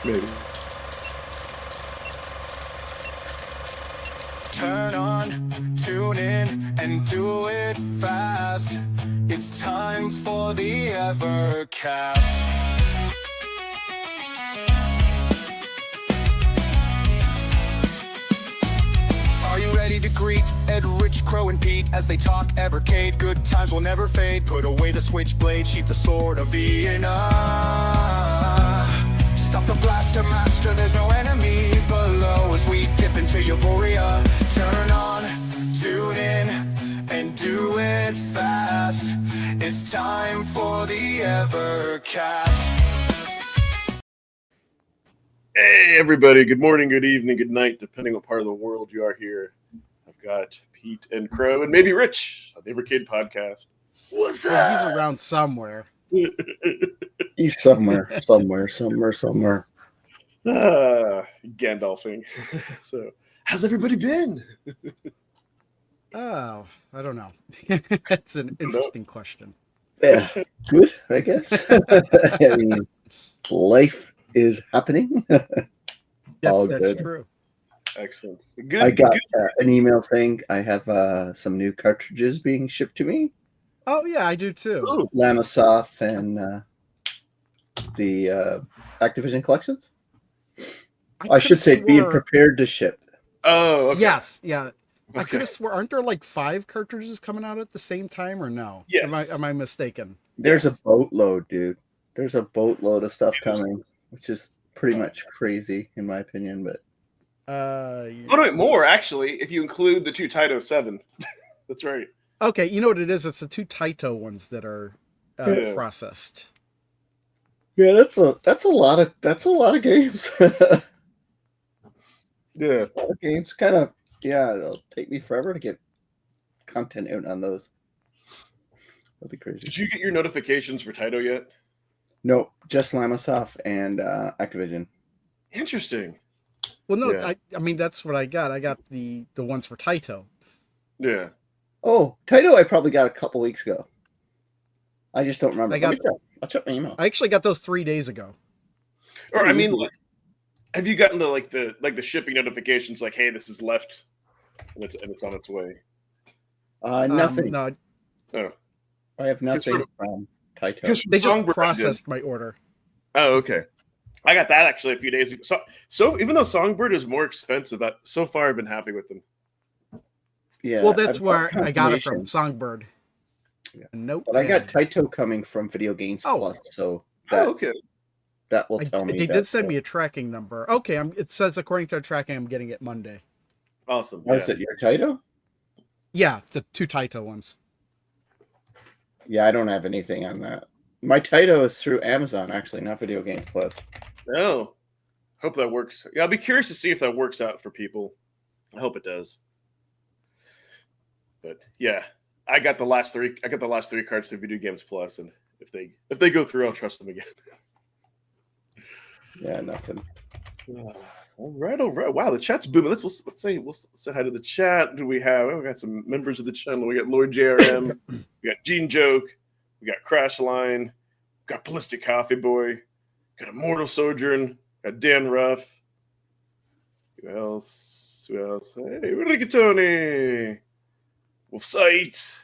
Maybe. Turn on, tune in, and do it fast. It's time for the Evercast. Are you ready to greet Ed, Rich, Crow, and Pete as they talk Evercade? Good times will never fade. Put away the switchblade, sheath the Sword of Ianna. Stop the blaster master, there's no enemy below as we dip into euphoria. Turn on, tune in, and do it fast. It's time for the Evercast. Hey, everybody. Good morning, good evening, good night, depending what part of the world you are here. I've got Pete and Crow and maybe Rich on the Evercade podcast. What's up? He's around somewhere. He's somewhere. Gandalfing. So, how's everybody been? Oh, I don't know. That's an interesting question. Yeah, good, I guess. I mean, life is happening. That's good. true. Excellent. Good. I got an email saying I have some new cartridges being shipped to me. Oh, yeah, I do too. Ooh. Lamasoft and the Activision collections. I should say being prepared to ship. Oh, okay. Yes, yeah. Okay. I could have swore, aren't there like 5 cartridges coming out at the same time or no? Yes. Am I mistaken? There's a boatload, dude. There's a boatload of stuff coming, which is pretty much crazy in my opinion, but Oh, no, more actually, if you include the 2 Taito 7. That's right. Okay, you know what it is? It's the 2 Taito ones that are processed. Yeah, that's a lot of games. Yeah, a lot of games. Kind of, yeah. It'll take me forever to get content out on those. That'll be crazy. Did you get your notifications for Taito yet? No, just Lamasoft and Activision. Interesting. Well, no, Yeah. I mean that's what I got. I got the ones for Taito. Yeah. Oh, Taito, I probably got a couple weeks ago. I just don't remember. I'll check my email. I actually got those 3 days ago. Or I mean, like, have you gotten the shipping notifications like, hey, this is left, and it's on its way? Nothing. No, Oh, I have nothing from Taito. they just processed my order. Oh, okay. I got that actually a few days ago. So even though Songbird is more expensive, so far I've been happy with them. Yeah. Well, that's where I got it from, Songbird. Yeah. Nope. But I got Taito coming from Video Games Plus, so okay. That will tell me. They did send me a tracking number. Okay, it says according to our tracking, I'm getting it Monday. Awesome. Oh, is it your Taito? Yeah, the 2 Taito ones. Yeah, I don't have anything on that. My Taito is through Amazon, actually, not Video Games Plus. Oh, hope that works. Yeah, I'll be curious to see if that works out for people. I hope it does. But yeah, I got the last 3 cards through Video Games Plus, and if they go through, I'll trust them again. Yeah, nothing. All right. Wow, the chat's booming. Let's say hi to the chat. Do we have? We got some members of the channel. We got Lord JRM. We got Genejoke. We got Crashline. We got Ballistic Coffee Boy. Got Immortal Sojourn. Got Dan Ruff. Who else? Hey, Rigatoni. Wolf Sight.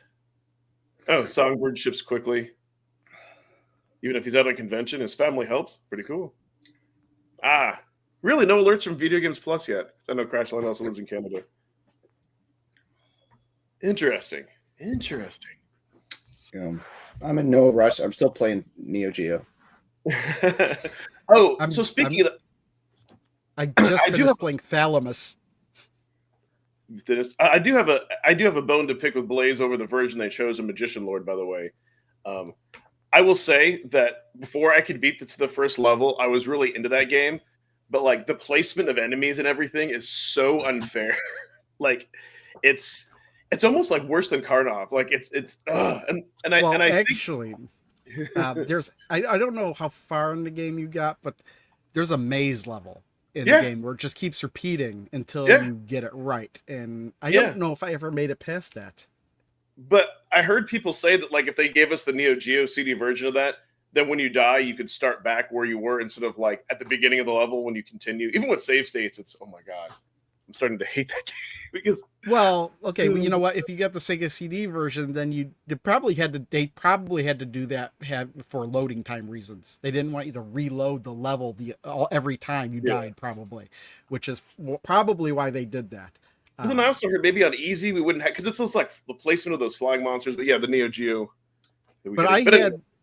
Oh, Songbird ships quickly. Even if he's out on convention, his family helps. Pretty cool. Really? No alerts from Video Games Plus yet? I know Crashline also lives in Canada. Interesting. Yeah, I'm in no rush. I'm still playing Neo Geo. So speaking of that, I just finished playing Thalamus. I do have a bone to pick with Blaze over the version they chose of Magician Lord, by the way. I will say that before I could beat to the first level, I was really into that game. But like the placement of enemies and everything is so unfair. Like it's almost like worse than Karnov. Like I actually there's I don't know how far in the game you got, but there's a maze level in the game where it just keeps repeating until you get it right. And I don't know if I ever made it past that. But I heard people say that like if they gave us the Neo Geo CD version of that, then when you die, you could start back where you were instead of like at the beginning of the level when you continue. Even with save states, it's oh my god, I'm starting to hate that game because okay, well, you know what? If you got the Sega CD version, then they probably had to do that for loading time reasons. They didn't want you to reload the level every time you died, probably, which is probably why they did that. And then I also heard maybe on easy we wouldn't have because it's just like the placement of those flying monsters. But yeah, the Neo Geo. But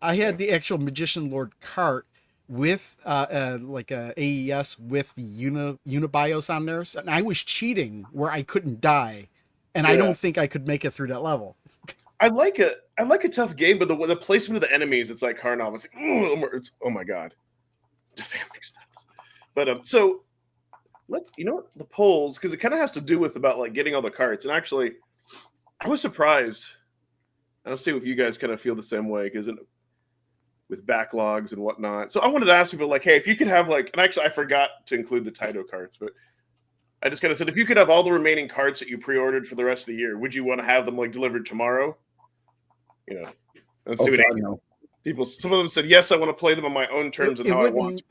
I had the actual Magician Lord cart with like a AES with the Unibios on there, and I was cheating where I couldn't die, and I don't think I could make it through that level. I like a tough game, but the placement of the enemies, it's like Karnov. It's like, oh my god, the family sense. But so the polls, because it kind of has to do with about like getting all the carts, and actually, I was surprised. I don't see if you guys kind of feel the same way because with backlogs and whatnot. So I wanted to ask people like, hey, if you could have like, and actually I forgot to include the Taito carts, but I just kind of said if you could have all the remaining carts that you pre-ordered for the rest of the year, would you want to have them like delivered tomorrow? Let's see what people. Some of them said yes, I want to play them on my own terms and how I want.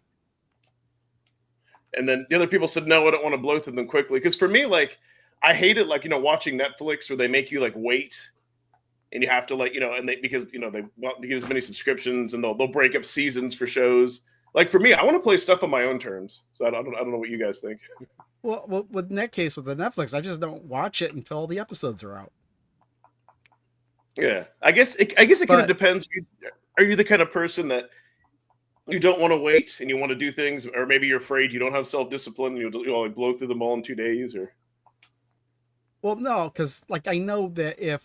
And then the other people said no, I don't want to blow through them quickly. Because for me, like I hate it, like watching Netflix where they make you like wait. And you have to because they want to get as many subscriptions, and they'll break up seasons for shows. Like for me, I want to play stuff on my own terms. So I don't know what you guys think. Well, in that case with the Netflix, I just don't watch it until all the episodes are out. Yeah, I guess it kind of depends. Are you the kind of person that you don't want to wait and you want to do things, or maybe you're afraid you don't have self-discipline, you'll like blow through them all in 2 days, or? Well, no, because like I know that if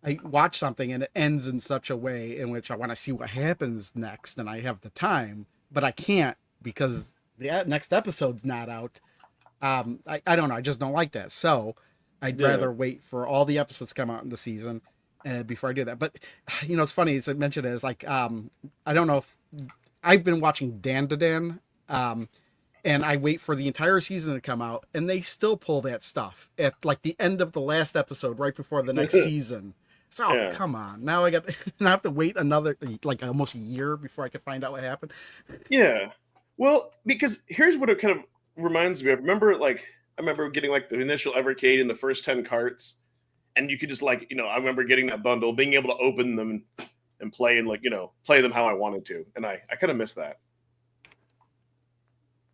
I watch something and it ends in such a way in which I want to see what happens next and I have the time, but I can't because the next episode's not out. I don't know. I just don't like that. So I'd rather wait for all the episodes to come out in the season before I do that. But, it's funny. As I mentioned, it's like, I don't know if I've been watching Dan to Dan, and I wait for the entire season to come out, and they still pull that stuff at like the end of the last episode, right before the next season. So come on! Now I have to wait another like almost a year before I can find out what happened. Yeah, well, because here's what it kind of reminds me of. I remember getting like the initial Evercade and the first 10 carts, and you could just like I remember getting that bundle, being able to open them and play and play them how I wanted to, and I kind of miss that.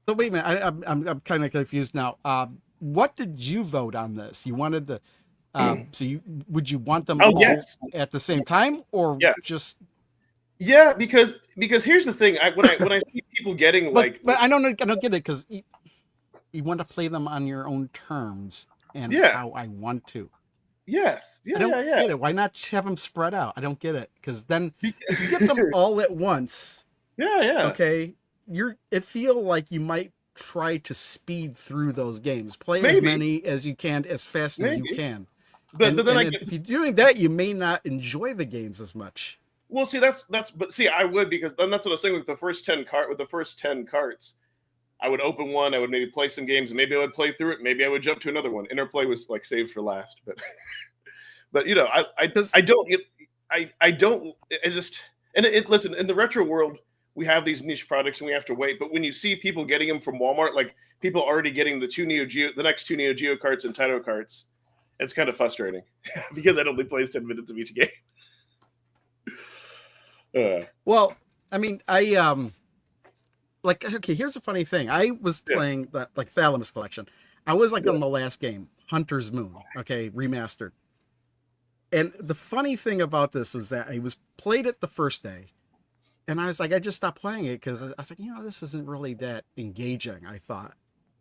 So wait a minute, I'm kind of confused now. What did you vote on this? You wanted the. So would you want them all at the same time, or just? Yeah, because here's the thing. When I see people getting but I don't get it because you want to play them on your own terms and how I want to. Yes. I don't get it. Why not have them spread out? I don't get it because then if you get them all at once, okay, it feel like you might try to speed through those games. Play as many as you can, as fast as you can. But then if you're doing that, you may not enjoy the games as much. Well, see, I would, because then that's what I was saying with the first 10 carts. I would open one, I would maybe play some games, and maybe I would play through it. Maybe I would jump to another one. Interplay was like saved for last, but listen, in the retro world, we have these niche products and we have to wait. But when you see people getting them from Walmart, like people already getting the next two Neo Geo carts and Taito carts, it's kind of frustrating because it only plays 10 minutes of each game. Well, I mean, okay, here's a funny thing. I was playing that like Thalamus Collection. I was like on the last game, Hunter's Moon, okay, remastered. And the funny thing about this was that I played it the first day, and I was like, I just stopped playing it because I was like, this isn't really that engaging, I thought.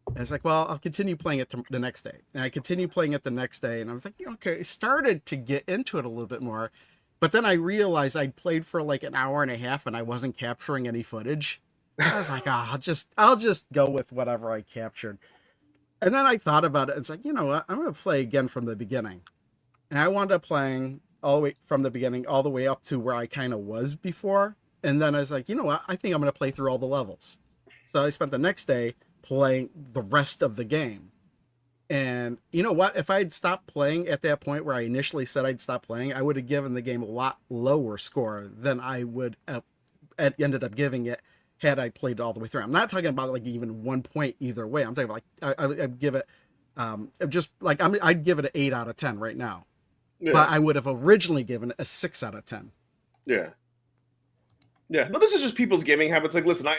And it's like, well, I'll continue playing it the next day. And I continued playing it the next day, and I was like, okay, I started to get into it a little bit more. But then I realized I'd played for like an hour and a half, and I wasn't capturing any footage. I was like, I'll just go with whatever I captured. And then I thought about it. It's like, I'm going to play again from the beginning. And I wound up playing all the way from the beginning, all the way up to where I kind of was before. And then I was like, I think I'm going to play through all the levels. So I spent the next day playing the rest of the game. And you know what? If I'd stopped playing at that point where I initially said I'd stop playing, I would have given the game a lot lower score than I would have ended up giving it had I played it all the way through. I'm not talking about like even 1 point either way. I'm talking about like I'd give it just like I'd give it an 8 out of 10 right now. Yeah. But I would have originally given it a 6 out of 10. Yeah. Yeah. No, this is just people's gaming habits. Like, listen, I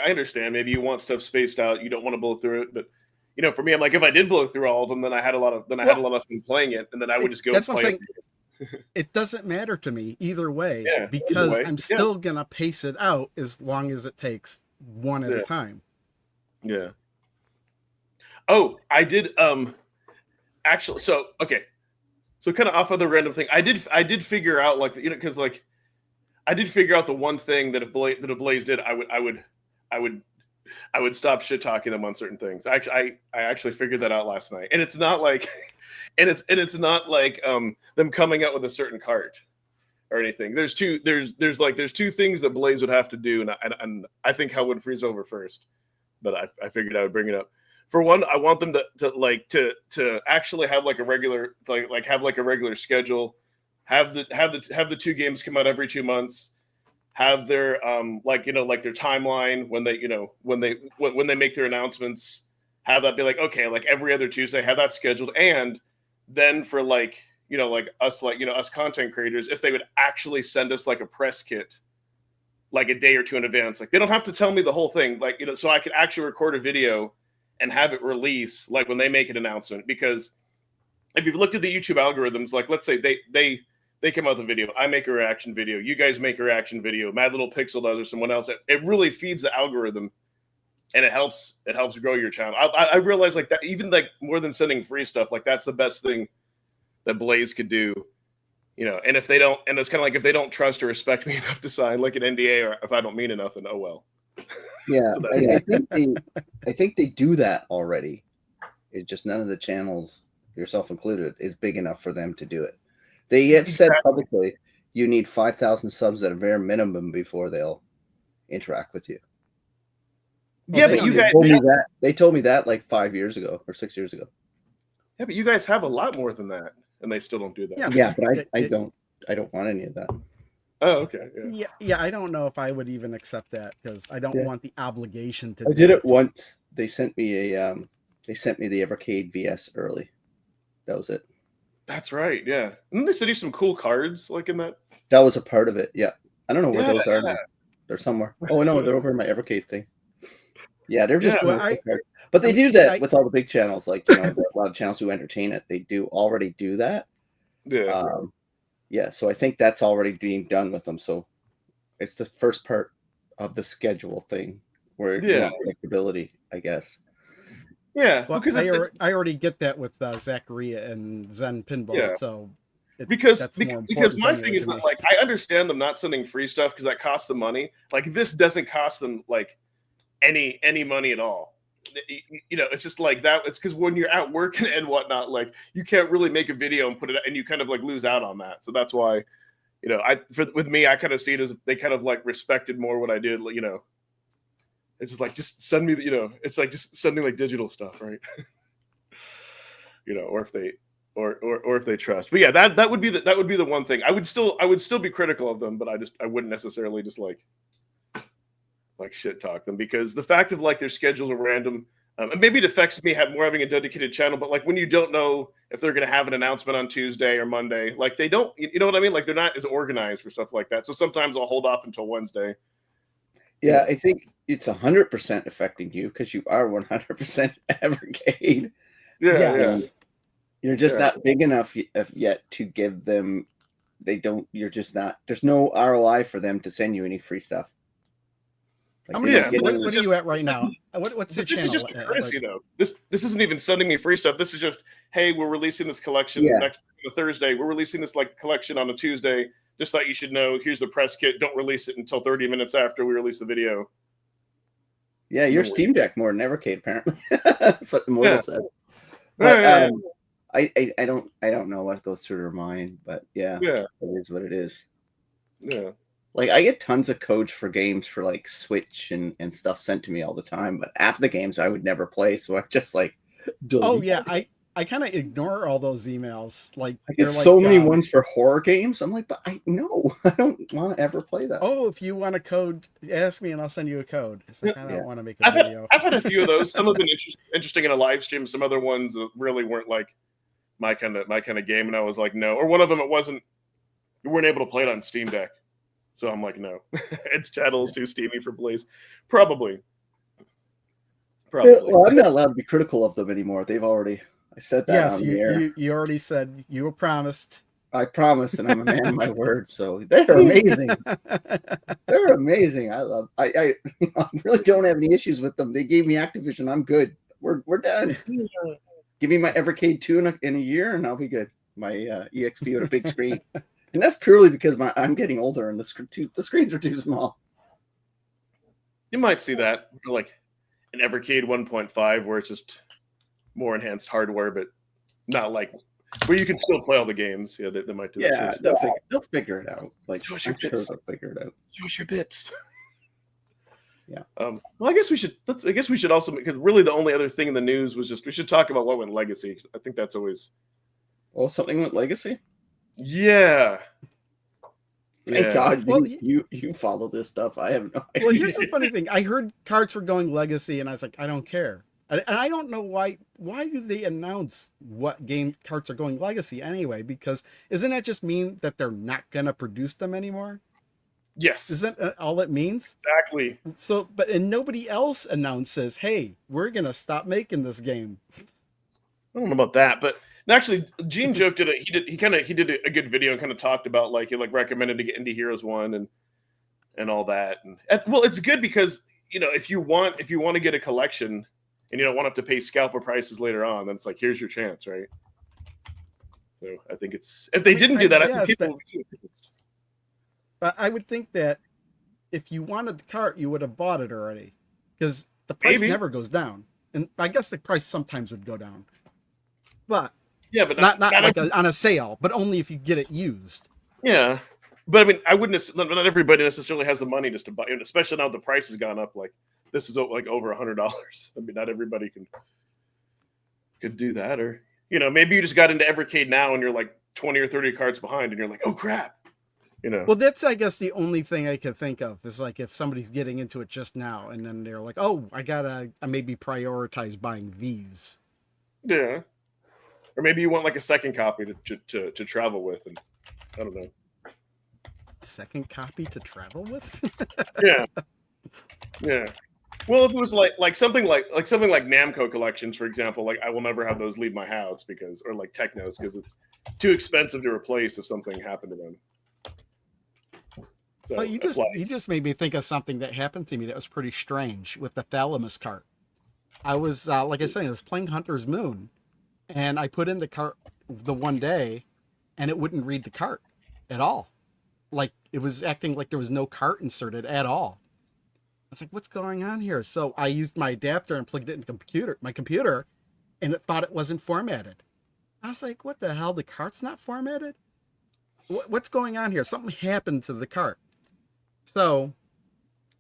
understand. Maybe you want stuff spaced out. You don't want to blow through it, but you know, for me, I'm like, if I did blow through all of them, then I had a lot of fun playing it, and then I would just go. That's and what play I'm saying. It doesn't matter to me either way, Yeah, because either way. I'm still gonna pace it out as long as it takes one at a time. Yeah. Oh, I did. Actually, so okay, so kind of off of the random thing, I did figure out like because like I did figure out the one thing that if Blaze did, I would stop shit talking them on certain things. I actually figured that out last night, and it's not like, and it's not like them coming out with a certain cart or anything. There's two things that Blaze would have to do, and I think Hell would freeze over first, but I figured I would bring it up. For one, I want them to actually have like a regular have like a regular schedule, have the 2 games come out every 2 months. Have their like their timeline when they make their announcements, have that be like, okay, like every other Tuesday, have that scheduled. And then for us content creators, if they would actually send us like a press kit like a day or two in advance, like they don't have to tell me the whole thing, like so I could actually record a video and have it release like when they make an announcement. Because if you've looked at the YouTube algorithms, like let's say they come out with a video, I make a reaction video, you guys make a reaction video, Mad Little Pixel does, or someone else. It really feeds the algorithm, and it helps grow your channel. I realize like that, even like more than sending free stuff, like that's the best thing that Blaze could do, And if they don't, and it's kind of like if they don't trust or respect me enough to sign like an NDA, or if I don't mean enough, then oh well. Yeah, so I think they do that already. It's just none of the channels, yourself included, is big enough for them to do it. They have said publicly you need 5,000 subs at a bare minimum before they'll interact with you. Yeah, but you guys they told me that like 5 years ago or 6 years ago. Yeah, but you guys have a lot more than that, and they still don't do that. Yeah, but I don't want any of that. Oh, okay. Yeah. I don't know if I would even accept that because I don't want the obligation to. I did it once. They sent me the Evercade VS early. That was it. That's right. Yeah. And then they sent you some cool cards like in that. That was a part of it. Yeah. I don't know where those are. They're somewhere. Oh no, they're over in my Evercade thing. Yeah, they're just cards. But they do that with all the big channels. Like there are a lot of channels who entertain it. They do already do that. Yeah. Yeah, so I think that's already being done with them. So it's the first part of the schedule thing where predictability, I guess. Yeah, well, because I already get that with Zacharia and Zen Pinball. Yeah. So because my thing is that like I understand them not sending free stuff because that costs them money. Like this doesn't cost them like any money at all. It's just like that. It's because when you're out working and whatnot, like you can't really make a video and put it, and you kind of like lose out on that. So that's why, with me, I kind of see it as they kind of like respected more what I did. It's just like just send me, it's like just sending like digital stuff, right? Or if they or if they trust. But yeah, that would be the one thing. I would still be critical of them, but I wouldn't necessarily just like shit talk them, because the fact of like their schedules are random. And maybe it affects me having a dedicated channel, but like when you don't know if they're going to have an announcement on Tuesday or Monday, like they don't, you know what I mean? Like they're not as organized for stuff like that. So sometimes I'll hold off until Wednesday. Yeah, I think it's 100% affecting you because you are 100% Evercade. Yeah. You're just not big enough yet to give them. You're just not. There's no ROI for them to send you any free stuff. Like, what are you at right now? What's your channel? This is just courtesy, though. This isn't even sending me free stuff. This is just, hey, we're releasing this collection next Thursday. We're releasing this like collection on a Tuesday. Just thought you should know. Here's the press kit. Don't release it until 30 minutes after we release the video. Yeah, you're Steam Deck more than Evercade, apparently. That's what the model said. But I don't know what goes through their mind, but it is what it is. Yeah. Like I get tons of codes for games for like Switch and stuff sent to me all the time, but half the games I would never play, so I'm just like, Oh yeah, I kind of ignore all those emails. Like I get they're so like, many ones for horror games. I'm like, but I don't want to ever play that. oh, if you want a code, ask me and I'll send you a code. It's like I don't want to make a I've video. had a few of those. Some have been interesting in a live stream. Some other ones really weren't like my kind of game, and I was like, no. Or one of them, you weren't able to play it on Steam Deck, so I'm like, no. Its channel is too steamy for Blaze. Probably. Well, I'm not allowed to be critical of them anymore. I said that Yes, on the air. you already said you were promised. I promised, and I'm a man of my word. So they're amazing. They're amazing. I really don't have any issues with them. They gave me Activision. I'm good. We're done. Give me my Evercade 2 in a year, and I'll be good. My EXP with a big screen, and that's purely because I'm getting older, and the screens are too small. You might see that, like an Evercade 1.5, where it's just more enhanced hardware, but not like where you can still play all the games. Yeah, they might do that. Yeah, they'll figure it out. Like, Show us I'm your sure bits. they'll figure it out. Show us your bits. Yeah. Well, I guess we should also, because really the only other thing in the news was just we should talk about what went Legacy. I think that's always. Oh, something with Legacy. Yeah. Thank God Well, you follow this stuff. I have no idea. Well, here's the funny thing. I heard cards were going Legacy, and I was like, I don't care. And I don't know why. Why do they announce what game cards are going Legacy anyway? Because isn't that just mean that they're not gonna produce them anymore? Yes. Isn't that all it means? Exactly. So, and nobody else announces, "Hey, we're gonna stop making this game." I don't know about that, but actually, Genejoke did a good video and kind of talked about like he recommended to get Indie Heroes 1 and all that. And well, it's good because if you want to get a collection and you don't want to have to pay scalper prices later on, then it's like here's your chance, right? So I think if they didn't do that, I think people would be pissed. But I would think that if you wanted the cart, you would have bought it already, because the price never goes down, and I guess the price sometimes would go down, but yeah, but not like on a sale, but only if you get it used. Yeah, but I mean, I wouldn't. Not everybody necessarily has the money just to buy, especially now the price has gone up. Like this is like over $100. I mean, not everybody could do that, or maybe you just got into Evercade now and you're like 20 or 30 cards behind, and you're like, oh crap. Well, that's, I guess, the only thing I can think of is like if somebody's getting into it just now and then they're like, oh, I maybe prioritize buying these. Yeah. Or maybe you want like a second copy to travel with, and I don't know. Second copy to travel with? Yeah. Yeah. Well, if it was like something like Namco collections, for example, like I will never have those leave my house or like Technos, because it's too expensive to replace if something happened to them. So you just made me think of something that happened to me that was pretty strange with the Thalamus cart. I was like I said, I was playing Hunter's Moon, and I put in the cart the one day, and it wouldn't read the cart at all. Like it was acting like there was no cart inserted at all. I was like, "What's going on here?" So I used my adapter and plugged it in my computer, and it thought it wasn't formatted. I was like, "What the hell? The cart's not formatted? What's going on here? Something happened to the cart." So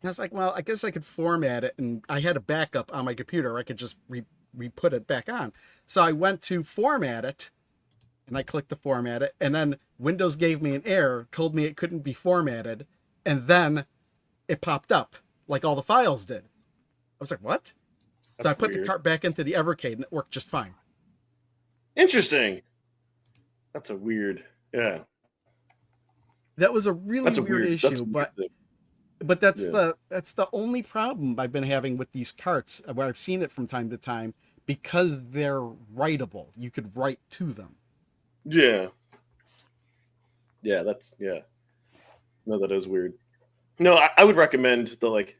I was like, well, I guess I could format it, and I had a backup on my computer. I could just re-put it back on. So I went to format it, and I clicked to format it, and then Windows gave me an error, told me it couldn't be formatted, and then it popped up like all the files did. I was like, what? So I put the cart back into the Evercade, and it worked just fine. Interesting. That's a weird, yeah. That was a really weird issue, but that's the only problem I've been having with these carts, where I've seen it from time to time, because they're writable. You could write to them. Yeah. Yeah, no, that is weird. No, I would recommend the like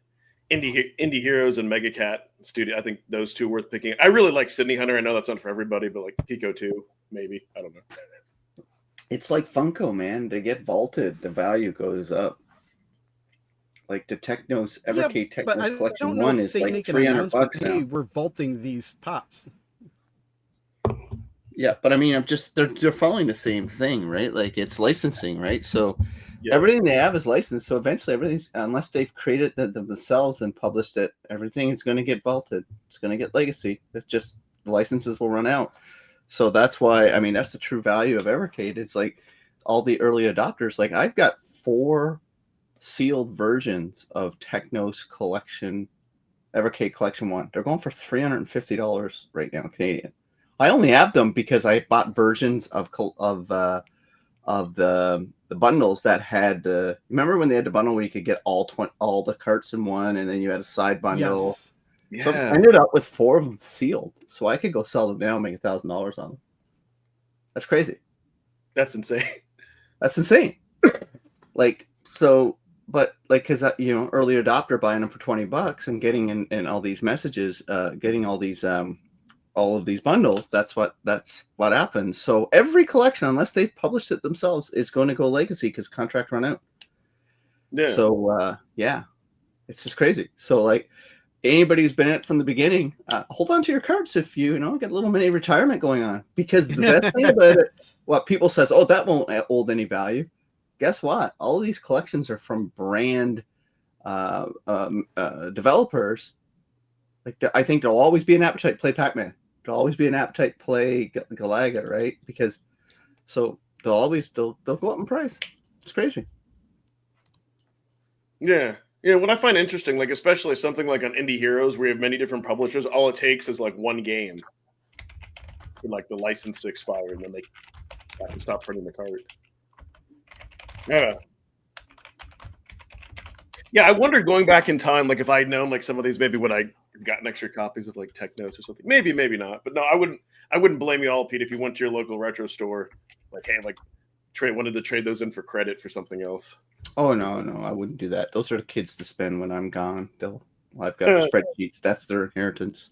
Indie Heroes and Mega Cat Studio. I think those two worth picking. I really like Sydney Hunter. I know that's not for everybody, but like Pico 2, maybe. I don't know. It's like Funko, man. They get vaulted, the value goes up. Like the Technos, Evercade Technos Collection 1 is like $300 now. Hey, we're vaulting these pops. Yeah, but I mean, they're following the same thing, right? Like it's licensing, right? So everything they have is licensed. So eventually, everything's, unless they've created them themselves and published it, everything is going to get vaulted. It's going to get legacy. It's just the licenses will run out. So that's why, I mean, that's the true value of Evercade. It's like all the early adopters. Like I've got 4 sealed versions of Techno's collection, Evercade Collection 1. They're going for $350 right now, Canadian. I only have them because I bought versions of the bundles that had remember when they had the bundle where you could get all the carts in one, and then you had a side bundle. Yes. So I ended up with 4 of them sealed, so I could go sell them now and make $1,000 on them. That's crazy. That's insane. That's insane. Like, so, but like, because early adopter buying them for $20 and getting in all these messages, getting all of these bundles, that's what happens. So every collection, unless they published it themselves, is going to go legacy because contract run out. Yeah. So yeah, it's just crazy. So like anybody who's been in it from the beginning, hold on to your cards if you get a little mini retirement going on. Because the best thing about it, what people says, oh, that won't hold any value. Guess what? All of these collections are from brand developers. Like I think there'll always be an appetite to play Pac-Man. There'll always be an appetite to play Galaga, right? Because so they'll go up in price. It's crazy. Yeah. Yeah, what I find interesting, like especially something like on Indie Heroes where you have many different publishers, all it takes is like one game for like the license to expire, and then they have to stop printing the card. Yeah. Yeah, I wonder going back in time, like if I'd known like some of these, maybe would I have gotten extra copies of like Technos or something? Maybe not. But no, I wouldn't blame you all, Pete, if you went to your local retro store, like, hey, like wanted to trade those in for credit for something else. Oh no, I wouldn't do that. Those are the kids to spend when I'm gone. I've got spreadsheets. That's their inheritance.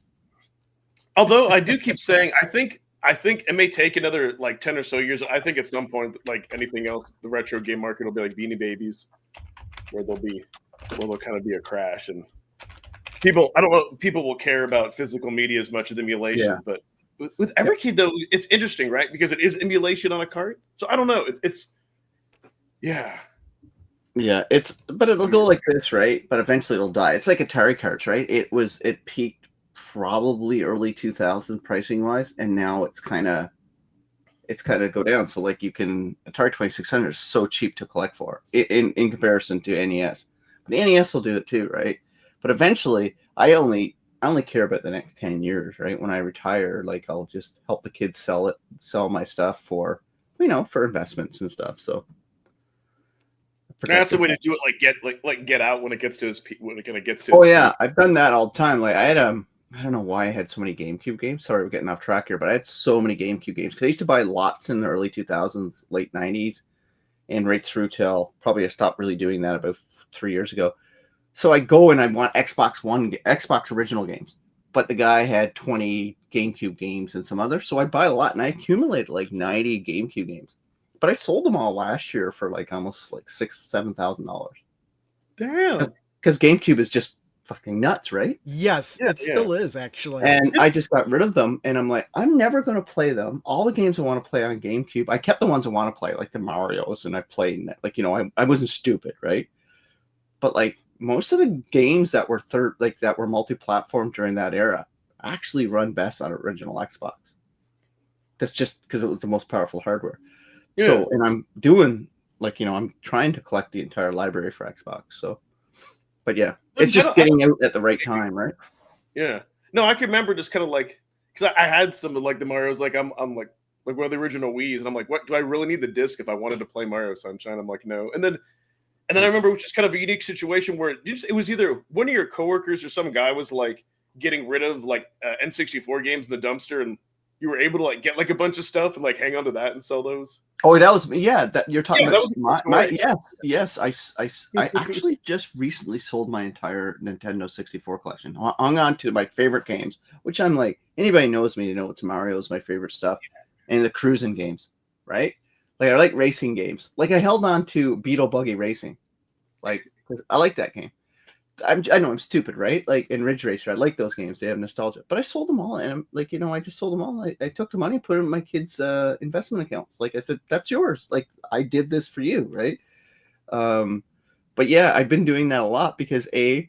Although I do keep saying, I think it may take another like 10 or so years. I think at some point, like anything else, the retro game market will be like Beanie Babies, where there'll kind of be a crash, and people will care about physical media as much as emulation. Yeah. But with Evercade though, it's interesting, right? Because it is emulation on a cart. So I don't know. It's yeah. Yeah, but it'll go like this, right? But eventually it'll die. It's like Atari carts, right? It peaked probably early 2000 pricing wise, and now it's kind of go down. So like Atari 2600 is so cheap to collect for in comparison to NES. But the NES will do it too, right? But eventually, I only care about the next 10 years, right? When I retire, like I'll just help the kids sell my stuff for investments and stuff. So that's the way to do it. Like get out when it gets to his when it gets to. Oh yeah, I've done that all the time. Like I had I don't know why I had so many GameCube games. Sorry, we're getting off track here, but I had so many GameCube games because I used to buy lots in the early 2000s, late 90s, and right through till probably I stopped really doing that about 3 years ago. So I go and I want Xbox original games, but the guy had 20 GameCube games and some others, so I buy a lot, and I accumulated like 90 GameCube games. But I sold them all last year for like almost like $6,000-7,000. Damn. Because GameCube is just fucking nuts, right? Yes, it still is actually. And I just got rid of them, and I'm like, I'm never going to play them. All the games I want to play on GameCube, I kept the ones I want to play, like the Marios, and I played like I wasn't stupid, right? But like most of the games that were multi-platform during that era actually run best on original Xbox. That's just because it was the most powerful hardware. Yeah. So, and I'm doing I'm trying to collect the entire library for Xbox. So, but yeah, it's just getting out at the right time, right? Yeah. No, I can remember just kind of like, because I had some of like the Marios, like I'm like one of the original Wii's, and I'm like, what do I really need the disc if I wanted to play Mario Sunshine? I'm like, no. And then I remember, which is kind of a unique situation where it was either one of your coworkers or some guy was like getting rid of like N64 games in the dumpster, and you were able to like get like a bunch of stuff and like hang on to that and sell those. Oh, that was that you're talking about. Yes. I actually just recently sold my entire Nintendo 64 collection. Hung on to my favorite games, which I'm like, anybody knows me to know it's Mario's my favorite stuff, and the cruising games, right? Like I like racing games. Like I held on to Beetle Buggy Racing, like because I like that game. I know I'm stupid, right? Like in Ridge Racer, I like those games. They have nostalgia. But I sold them all, and I'm like, I just sold them all. I took the money, put it in my kids' investment accounts. Like I said, that's yours. Like I did this for you, right? But yeah, I've been doing that a lot because you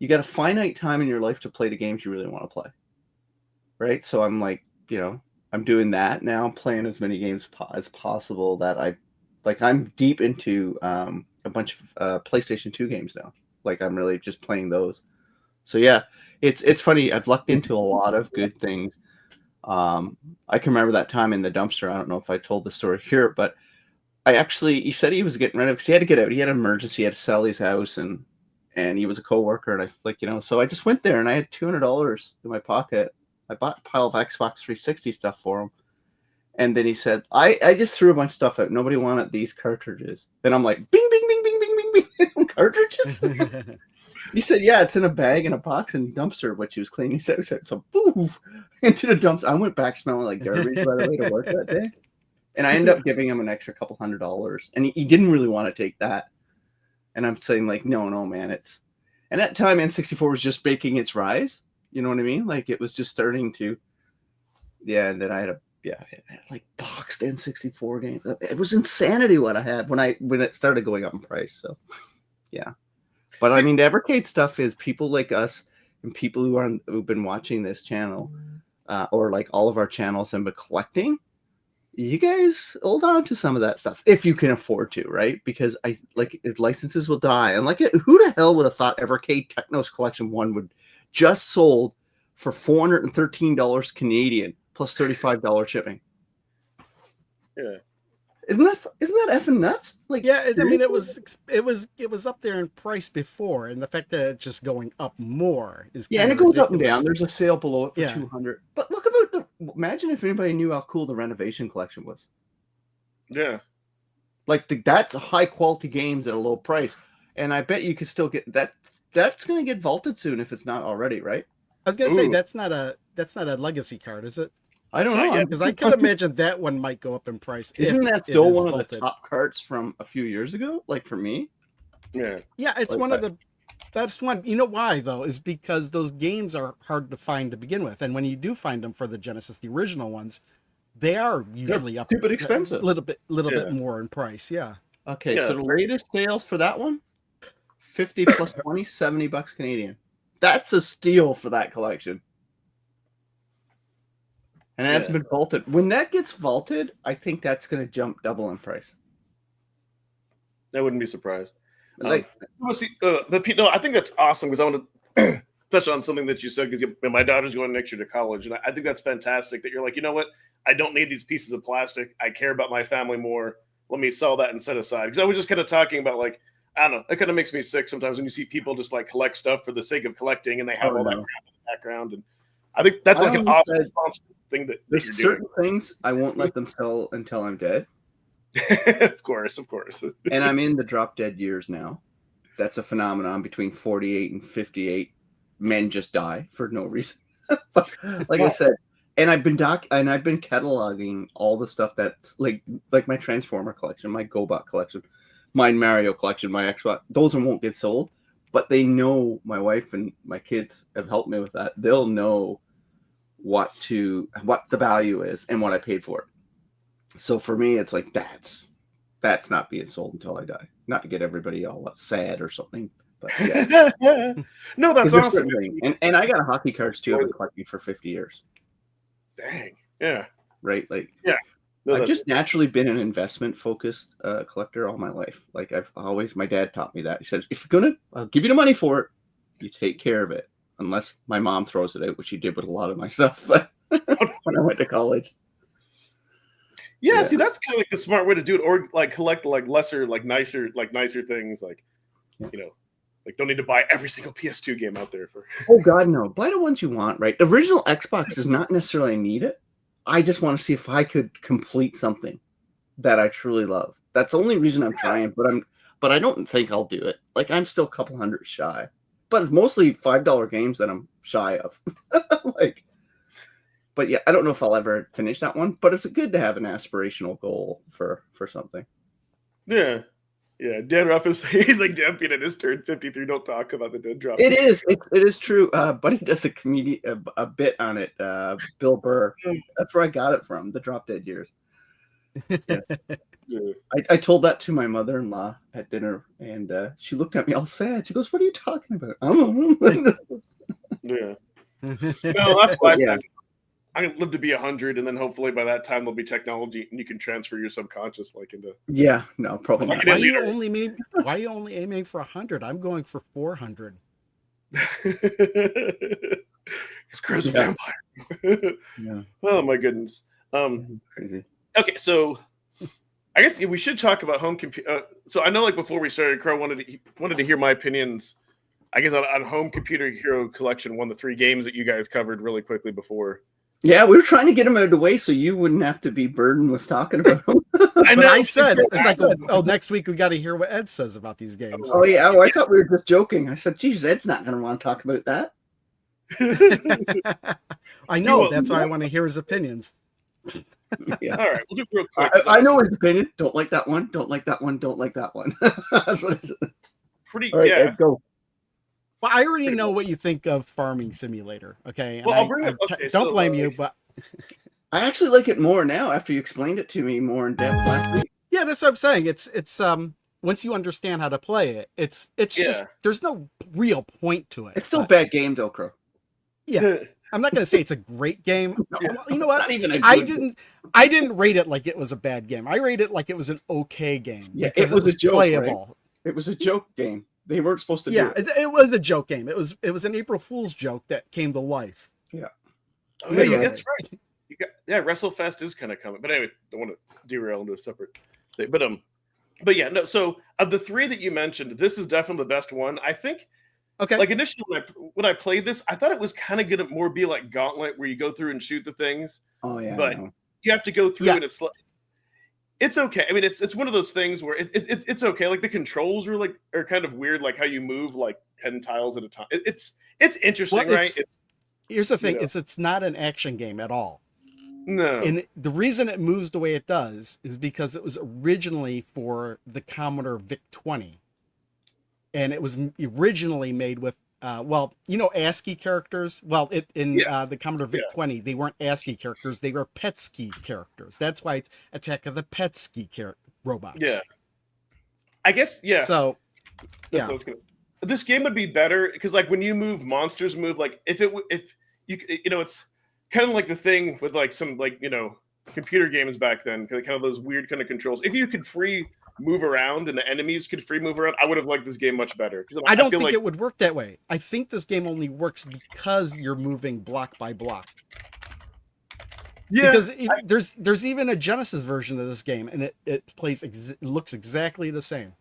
got a finite time in your life to play the games you really want to play. right? So I'm like, I'm doing that now. I'm playing as many games as possible that I'm deep into a bunch of PlayStation 2 games now. Like I'm really just playing those. So yeah, it's funny. I've lucked into a lot of good things. I can remember that time in the dumpster. I don't know if I told the story here, but he said he was getting rid of because he had to get out. He had an emergency. He had to sell his house, and he was a coworker. And so I just went there and I had $200 in my pocket. I bought a pile of Xbox 360 stuff for him. And then he said, I just threw a bunch of stuff out. Nobody wanted these cartridges. And I'm like, bing, bing, bing, bing, bing, bing, bing. Cartridges? He said, yeah, it's in a bag in a box in the dumpster, which he was cleaning. He said, so poof, into the dumpster. I went back smelling like garbage by the way to work that day. And I ended up giving him an extra couple $100. And he didn't really want to take that. And I'm saying like, no, man, and at that time N64 was just making its rise. You know what I mean? Like it was just starting to, and then I had like boxed N64 games. It was insanity what I had when it started going up in price. So yeah. But I mean, the Evercade stuff is people like us and people who've been watching this channel, or like all of our channels and been collecting. You guys hold on to some of that stuff if you can afford to, right? Because licenses will die, and who the hell would have thought Evercade Technos Collection 1 would just sold for $413 Canadian plus $35 shipping? Yeah. Isn't that effing nuts? Like, yeah, I mean, seriously? it was up there in price before, and the fact that it's just going up more is and it goes ridiculous. up and down. There's a sale below it for $200. But look about imagine if anybody knew how cool the Renovation Collection was. Yeah, like that's high quality games at a low price, and I bet you could still get that. That's going to get vaulted soon if it's not already, right? I was going to say that's not a legacy card, is it? I don't know, because I could imagine that one might go up in price. Isn't that still one of the top cards from a few years ago? Like for me, yeah, it's one of the. That's one. You know why though? Is because those games are hard to find to begin with, and when you do find them for the Genesis, the original ones, they are usually up stupid expensive, a little bit more in price. Yeah. Okay, so the latest sales for that one, 50 plus 20, $70 Canadian. That's a steal for that collection. And it hasn't been vaulted. When that gets vaulted, I think that's going to jump double in price. I wouldn't be surprised. I think that's awesome because I want to touch on something that you said because my daughter's going next year to college, and I think that's fantastic that you're like, you know what? I don't need these pieces of plastic. I care about my family more. Let me sell that and set aside. Because I was just kind of talking about like, I don't know, it kind of makes me sick sometimes when you see people just like collect stuff for the sake of collecting and they have all that crap in the background. And I think that's like an awesome responsible thing that there's certain things I won't let them sell until I'm dead. Of course. And I'm in the drop dead years now. That's a phenomenon between 48 and 58. Men just die for no reason. But like I said, and I've been cataloging all the stuff that's like my Transformer collection, my GoBot collection, my Mario collection, my Xbox. Those won't get sold, but they know, my wife and my kids have helped me with that. They'll know what the value is and what I paid for it. So for me, it's like that's not being sold until I die. Not to get everybody all sad or something, but yeah. No, that's awesome. And I got hockey cards too. I've been collecting for 50 years. Dang. Yeah. Right. Like, yeah. No, I've just naturally been an investment focused collector all my life. Like my dad taught me that. He said, if you're I'll give you the money for it. You take care of it. Unless my mom throws it out, which she did with a lot of my stuff when I went to college. Yeah, see, that's kind of like the smart way to do it, or like collect like lesser, like nicer things, like like don't need to buy every single PS2 game out there for. Oh God, no! Buy the ones you want, right? The original Xbox does not necessarily need it. I just want to see if I could complete something that I truly love. That's the only reason I'm trying, but I don't think I'll do it. Like I'm still a couple hundred shy, but it's mostly $5 games that I'm shy of. But yeah, I don't know if I'll ever finish that one, but it's good to have an aspirational goal for something. Yeah. Yeah. Dan Ruff he's like, damn, Peanut is turned 53. Don't talk about the dead drop. It is true. But he does a bit on it. Bill Burr. That's where I got it from, the Drop Dead years. Yeah. Yeah. I told that to my mother-in-law at dinner, and she looked at me all sad. She goes, "What are you talking about?" I don't know. Yeah. No, that's why. I'm gonna live to be 100, and then hopefully by that time there'll be technology and you can transfer your subconscious like into. Yeah, no, probably not. Why are you only aiming for 100? I'm going for 400. Because Crow's a vampire. Yeah. Oh my goodness. Crazy. Okay, so I guess we should talk about home computer. So I know, like before we started, Crow wanted to hear my opinions. I guess on Home Computer Hero Collection, one of the 3 games that you guys covered really quickly before. Yeah, we were trying to get them out of the way so you wouldn't have to be burdened with talking about them. I said, it's like, oh, next week we got to hear what Ed says about these games. Oh, yeah. Oh, I thought we were just joking. I said, geez, Ed's not going to want to talk about that. I know. That's why I want to hear his opinions. Yeah. All right, we'll do it real quick. I know his opinion. Don't like that one. Don't like that one. Don't like that one. That's what it is. Pretty, All right, yeah. Ed, go. Well, I already know what you think of Farming Simulator. Okay. Well, I'll bring it. Okay, don't blame you, but I actually like it more now after you explained it to me more in depth last week. yeah, that's what I'm saying. It's once you understand how to play it, it's just there's no real point to it. It's still a bad game, though, Crow. Yeah. I'm not going to say it's a great game. No, you know what? not even a I good didn't rate it like it was a bad game. I rated it like it was an okay game. Yeah, because it was a joke, playable. Right? It was a joke game. They weren't supposed to do it. It was a joke game. It was an April Fool's joke that came to life. Yeah. Oh, yeah, that's right. WrestleFest is kind of coming. But anyway, don't want to derail into a separate thing. But yeah, no. So of the 3 that you mentioned, this is definitely the best one. I think. Okay. Like initially when I played this, I thought it was kind of gonna more be like Gauntlet, where you go through and shoot the things. Oh yeah. But you have to go through, and it's okay. I mean, it's one of those things where it's okay. Like the controls are kind of weird, like how you move like 10 tiles at a time. It's interesting, right? Here's the thing: it's not an action game at all. No. And the reason it moves the way it does is because it was originally for the Commodore VIC-20. And it was originally made with, ASCII characters. Well, the Commodore VIC-20, they weren't ASCII characters; they were PETSCII characters. That's why it's Attack of the PETSCII robots. Yeah, I guess. Yeah. So, yeah, this game would be better because, like, when you move, monsters move. Like, if you it's kind of like the thing with like some computer games back then, kind of those weird kind of controls. If you could free move around and the enemies could free move around, I would have liked this game much better. I don't think it would work that way. I think this game only works because you're moving block by block. Yeah, because there's even a Genesis version of this game, and it plays it looks exactly the same.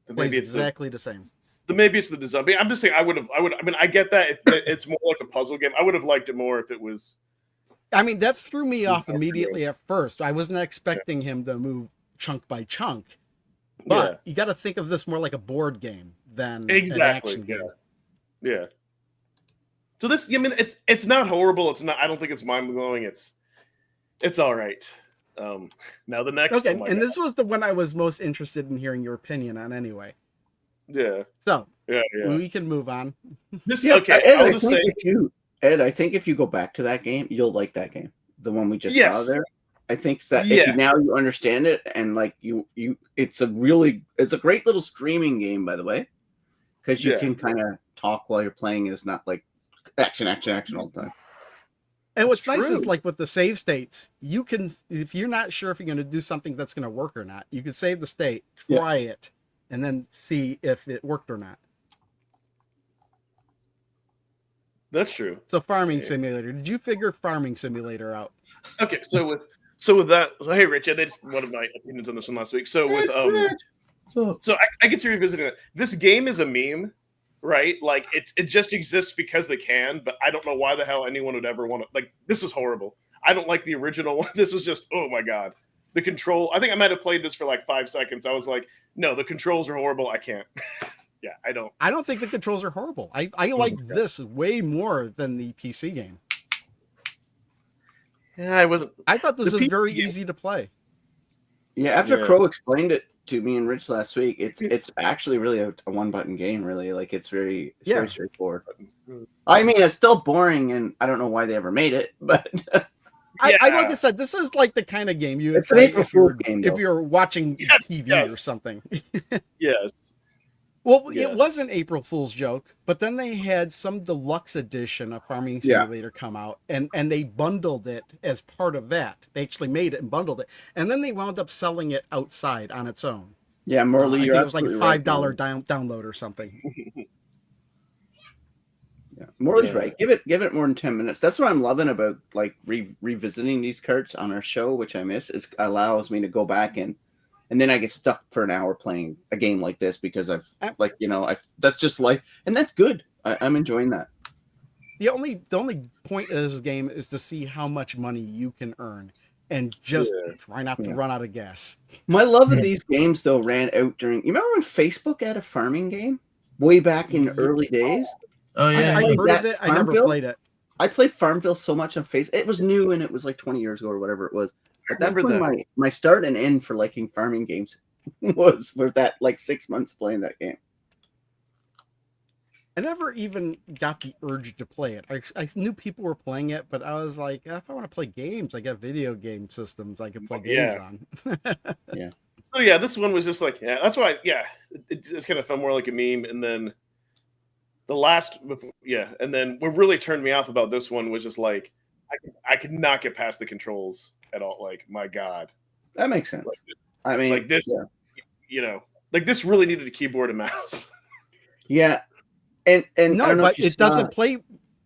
It plays exactly the same. Maybe it's the design. But I'm just saying I mean, I get that it's more like a puzzle game. I would have liked it more if it was. I mean, that threw me off immediately at first. I wasn't expecting him to move chunk by chunk. But you got to think of this more like a board game than an action game. Yeah. So this, I mean, it's not horrible. It's not. I don't think it's mind blowing. It's all right. Now the next. Okay, and this was the one I was most interested in hearing your opinion on, anyway. Yeah. So we can move on. Okay. Ed, I think if you go back to that game, you'll like that game. The one we just saw there. I think that if now you understand it, and like it's a great little streaming game, by the way, because you can kind of talk while you're playing. It's not like action all the time. And what's nice is, like, with the save states, you can, if you're not sure if you're going to do something that's going to work or not, you can save the state, try it, and then see if it worked or not. That's true. So Farming Simulator. Did you figure Farming Simulator out? Okay, so with that, hey Rich, that's one of my opinions on this one last week. So with so I get to revisiting it. This game is a meme, right? Like it just exists because they can, but I don't know why the hell anyone would ever want to. Like, this was horrible. I don't like the original one. This was just, oh my god, the control. I think I might have played this for like 5 seconds. I was like, no, the controls are horrible. I can't. Yeah, I don't think the controls are horrible. I liked this way more than the PC game. Yeah, I thought this was very easy to play. Yeah, after Crow explained it to me and Rich last week, it's actually really a one-button game, really. Like, it's very straightforward. I mean, it's still boring, and I don't know why they ever made it, but... I like I said, this is like the kind of game you would play if you're watching TV or something. Yes. Well, Yeah. it was an April Fool's joke, but then they had some deluxe edition of Farming Yeah. Simulator come out, and they bundled it as part of that. They actually made it and bundled it, and then they wound up selling it outside on its own. Yeah, Morley, I you're think it was like absolutely right, $5 Morley. download or something. Yeah. Morley's right. Give it more than 10 minutes. That's what I'm loving about like revisiting these carts on our show, which I miss, is allows me to go back and then I get stuck for an hour playing a game like this because I've that's just life, and that's good. I'm enjoying that. The only point of this game is to see how much money you can earn, and just try not to run out of gas. My love of these games though ran out during. You remember when Facebook had a farming game way back in the early days? Oh yeah, I heard of it. I never played it. I played Farmville so much on Facebook. It was new and it was like 20 years ago or whatever it was. But that's when my start and end for liking farming games was for that like 6 months playing that game. I never even got the urge to play it. I knew people were playing it, but I was like, if I want to play games, I got video game systems I can play games on. Yeah. So yeah, this one was just like, that's why, it's kind of felt more like a meme. And then the last, and then what really turned me off about this one was just like, I could not get past the controls at all. Like, my God. That makes sense. Like, I mean, like this, like this really needed a keyboard and mouse. Yeah. And no, but it doesn't play.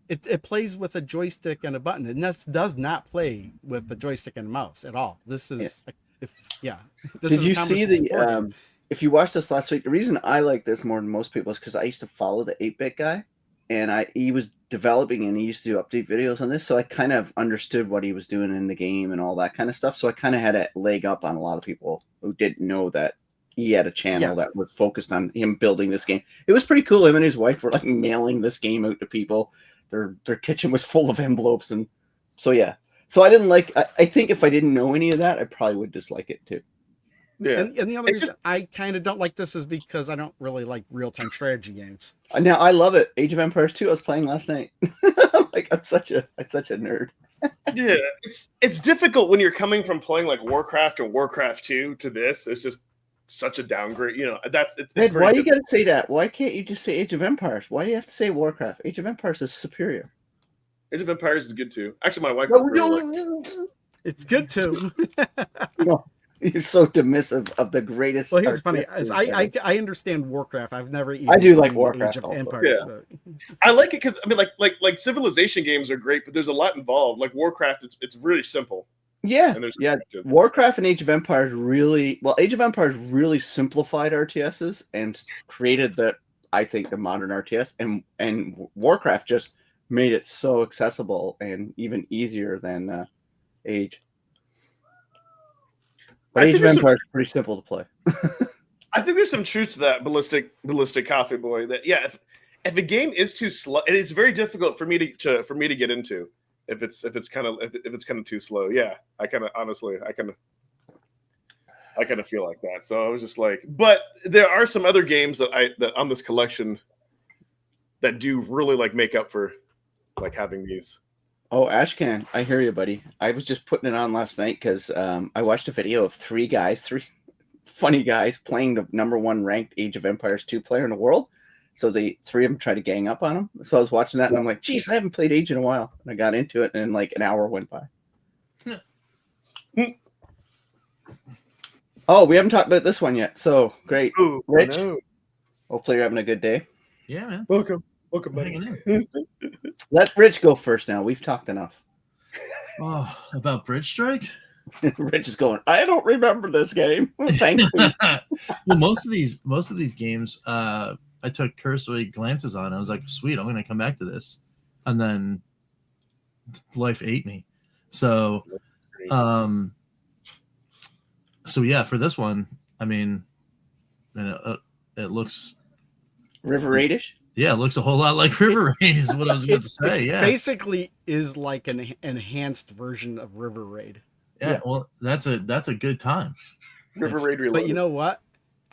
It plays with a joystick and a button. It does not play with the joystick and mouse at all. This is, Did you see the? If you watched this last week, the reason I like this more than most people is because I used to follow the 8-bit guy, and he was developing and he used to do update videos on this, so I kind of understood what he was doing in the game and all that kind of stuff. So I kind of had a leg up on a lot of people who didn't know that he had a channel that was focused on him building this game. It was pretty cool. Him and his wife were like mailing this game out to people. Their kitchen was full of envelopes, and so yeah. So I didn't like. I think if I didn't know any of that, I probably would dislike it too. Yeah. And the other reason I kind of don't like this is because I don't really like real-time strategy games. Now I love it. Age of Empires 2 I was playing last night. I'm such a nerd. Yeah, it's difficult when you're coming from playing like Warcraft or Warcraft 2 to this. It's just such a downgrade. It's Ed, why you gotta say that? Why can't you just say Age of Empires? Why do you have to say Warcraft? Age of Empires is superior. Age of Empires is good too. Actually, my wife. It's good too. You're so dismissive of the greatest. Well, here's funny. I understand Warcraft. I've never even. I do like Warcraft. Age of Empires, so. I like it because I mean, like Civilization games are great, but there's a lot involved. Like Warcraft, it's really simple. Yeah. Warcraft and Age of Empires Age of Empires really simplified RTSs and created the modern RTS, and Warcraft just made it so accessible and even easier than Age. But Age of Empires is pretty simple to play. I think there's some truth to that, ballistic coffee boy. That if a game is too slow, it is very difficult for me to get into. If it's kind of too slow, I kind of feel like that. So I was just like, but there are some other games that on this collection that do really like make up for like having these. Oh, Ashcan, I hear you, buddy. I was just putting it on last night because I watched a video of three funny guys playing the #1 ranked Age of Empires 2 player in the world. So the three of them tried to gang up on him. So I was watching that and I'm like, geez, I haven't played Age in a while. And I got into it and like an hour went by. Oh, we haven't talked about this one yet. So great. Ooh, Rich, hopefully you're having a good day. Yeah, man. Welcome, buddy. Let Rich go first now. We've talked enough. Oh, about Bridge Strike? Rich is going, I don't remember this game. Thank you. Well, most of these games, I took cursory glances on. I was like, sweet, I'm going to come back to this. And then life ate me. So, yeah, for this one, I mean, it looks River Raid-ish? Yeah, it looks a whole lot like River Raid is what I was going to say. Yeah, basically is like an enhanced version of River Raid. Yeah, well, that's a good time. River Raid Reloaded. But you know what?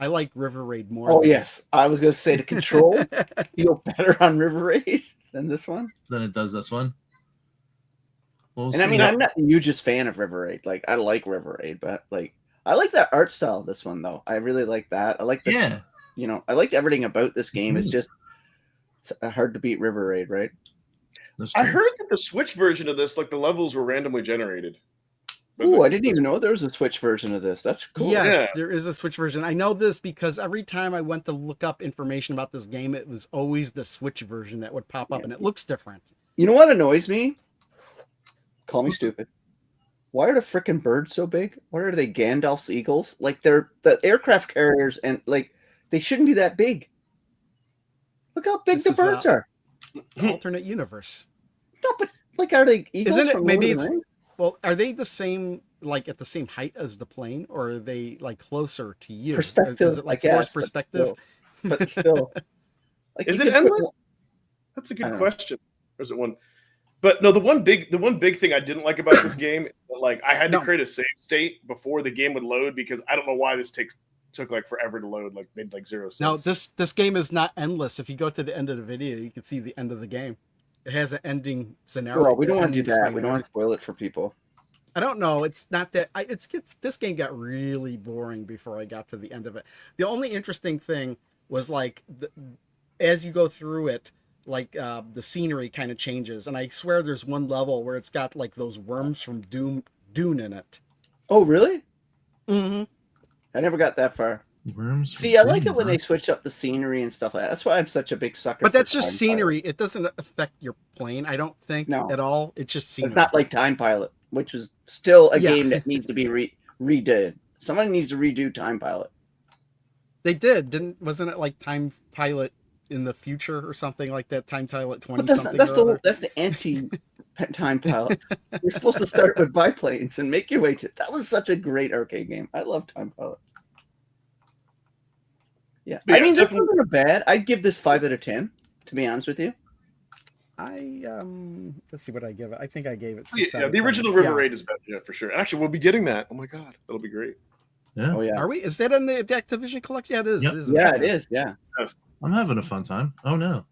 I like River Raid more. Oh yes, I was going to say the controls feel better on River Raid than this one. Than it does this one. And I mean, I'm not the hugest fan of River Raid. Like, I like River Raid, but like, I like that art style of this one though. I really like that. I like the I liked everything about this game. It's just hard to beat River Raid, right? I heard that the Switch version of this, like the levels were randomly generated. Ooh, I didn't even know there was a Switch version of this. That's cool. Yes, there is a Switch version. I know this because every time I went to look up information about this game, it was always the Switch version that would pop up, and it looks different. You know what annoys me? Call me stupid. Why are the frickin' birds so big? What are they, Gandalf's eagles? Like, they're the aircraft carriers, and like they shouldn't be that big. Look how big the birds are. Alternate universe. No, but like, are they eagles? Isn't it? From Maybe Lord of it's. the Rings? Well, are they the same, like at the same height as the plane, or are they like closer to you? Perspective, Is it like I guess, forced perspective? But still. Like, is it endless? That's a good question. Or is it one? But no, the one big thing I didn't like about this game, like I had to create a save state before the game would load because I don't know why this took like forever to load, like made like 0 sense. No, this game is not endless. If you go to the end of the video, you can see the end of the game. It has an ending scenario. Well, we don't want to do that. We don't want to spoil it for people. I don't know. It's not that. This game got really boring before I got to the end of it. The only interesting thing was like as you go through it, like the scenery kind of changes, and I swear there's one level where it's got like those worms from Dune in it. Oh, really? Mm-hmm. I never got that far. Worms. See, I like it when they switch up the scenery and stuff like that. That's why I'm such a big sucker. But that's just scenery. It doesn't affect your plane, I don't think, at all. It's just scenery. It's not like Time Pilot, which is still a game that needs to be redone. Somebody needs to redo Time Pilot. They did, wasn't it like Time Pilot in the future or something like that? Time Pilot 20 But something. That's the anti Time Pilot. You're supposed to start with biplanes and make your way to. That was such a great arcade game. I love Time Pilot. Yeah, I mean, this wasn't a bad. I'd give this 5 out of 10. To be honest with you, let's see what I give it. I think I gave it 6 out of the 10. original River Raid is better, for sure. Actually, we'll be getting that. Oh my god, that'll be great. Yeah. Oh yeah. Are we? Is that in the Activision collection? Yeah, it is. Yep. It is. Yeah. Yes. I'm having a fun time. Oh no.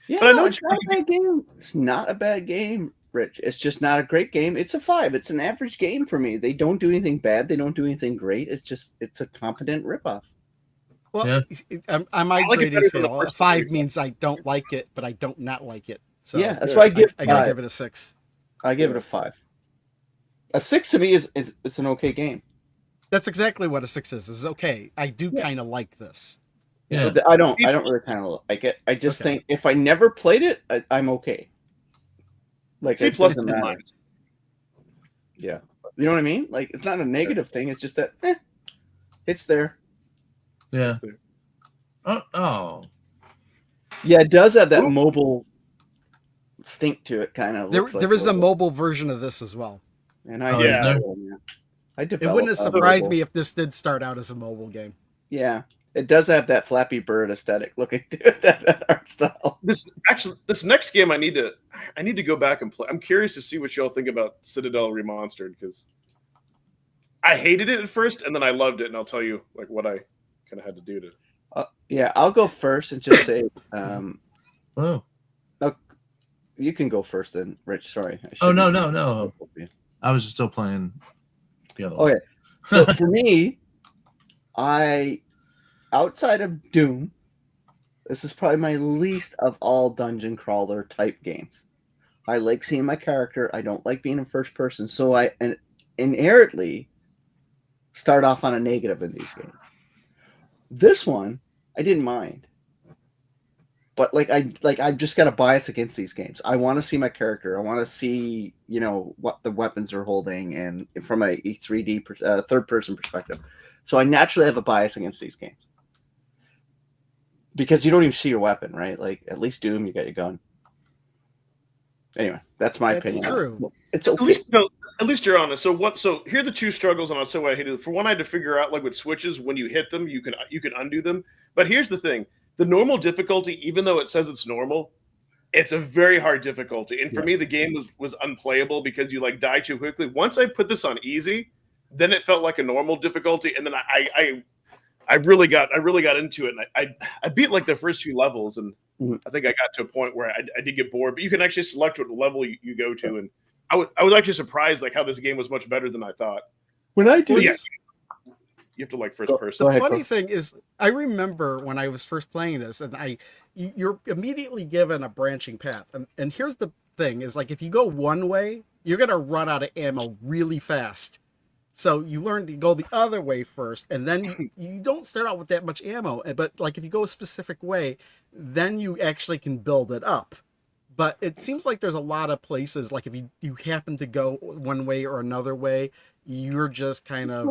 Yeah, but I know it's not a bad game. It's not a bad game, Rich. It's just not a great game. It's a 5. It's an average game for me. They don't do anything bad. They don't do anything great. It's a competent ripoff. Well, on my grading scale, 5 means I don't like it, but I don't not like it. So yeah, that's why I gotta give it a 6. I give it a 5. A 6 to me is it's an okay game. That's exactly what a 6 is. Is okay. I do kind of like this. Yeah. I don't really kind of like it. I just think if I never played it, I'm okay. Like C+ doesn't matter. Yeah, you know what I mean. Like it's not a negative thing. It's just that it's there. Yeah. Oh. Yeah, it does have that mobile stink to it, kind of. There is a mobile version of this as well. And it wouldn't have surprised me if this did start out as a mobile game. Yeah, it does have that Flappy Bird aesthetic looking to it, that art style. This next game I need to go back and play. I'm curious to see what y'all think about Citadel Remonstered because I hated it at first and then I loved it, and I'll tell you like what I kind of had to do to. Yeah, I'll go first and just say. You can go first then, Rich. Sorry. No. I was still playing the other one. Okay, so for me, outside of Doom, this is probably my least of all dungeon crawler type games. I like seeing my character. I don't like being in first person, so I inherently start off on a negative in these games. This one, I didn't mind. But I've just got a bias against these games. I want to see my character. I want to see, what the weapons are holding, and from a 3D third person perspective. So I naturally have a bias against these games because you don't even see your weapon, right? Like at least Doom, you got your gun. Anyway, that's my opinion. It's true. It's okay. At least you're honest. So here are the two struggles, and I'll say why I hated it. For one, I had to figure out like with switches, when you hit them, you can undo them. But here's the thing. The normal difficulty, even though it says it's normal, it's a very hard difficulty. And for me, the game was unplayable because you like die too quickly. Once I put this on easy, then it felt like a normal difficulty. And then I really got into it. And I beat like the first few levels. And I think I got to a point where I did get bored, but you can actually select what level you go to. And I was actually surprised like how this game was much better than I thought. When I do You have to like first Go person. ahead. The funny thing is, I remember when I was first playing this, and you're immediately given a branching path. And here's the thing: is like if you go one way, you're gonna run out of ammo really fast. So you learn to go the other way first, and then you don't start out with that much ammo. But like if you go a specific way, then you actually can build it up. But it seems like there's a lot of places, like if you happen to go one way or another way, you're just kind of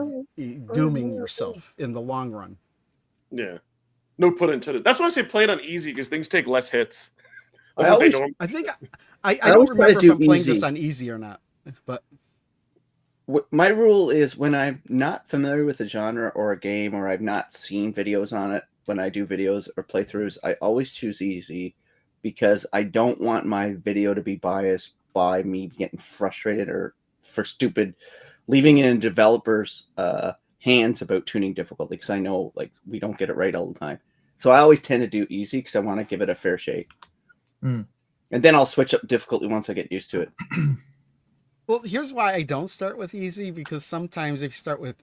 dooming yourself in the long run. Yeah. No pun intended. That's why I say play it on easy, because things take less hits. I always- I think I always don't try to remember do if I'm playing this easy. on easy or not. But My rule is when I'm not familiar with a genre or a game, or I've not seen videos on it, when I do videos or playthroughs, I always choose easy, because I don't want my video to be biased by me getting frustrated or for stupid, leaving it in developers' hands about tuning difficulty, because I know like we don't get it right all the time. So I always tend to do easy because I want to give it a fair shake. Mm. And then I'll switch up difficulty once I get used to it. well, here's why I don't start with easy, because sometimes if you start with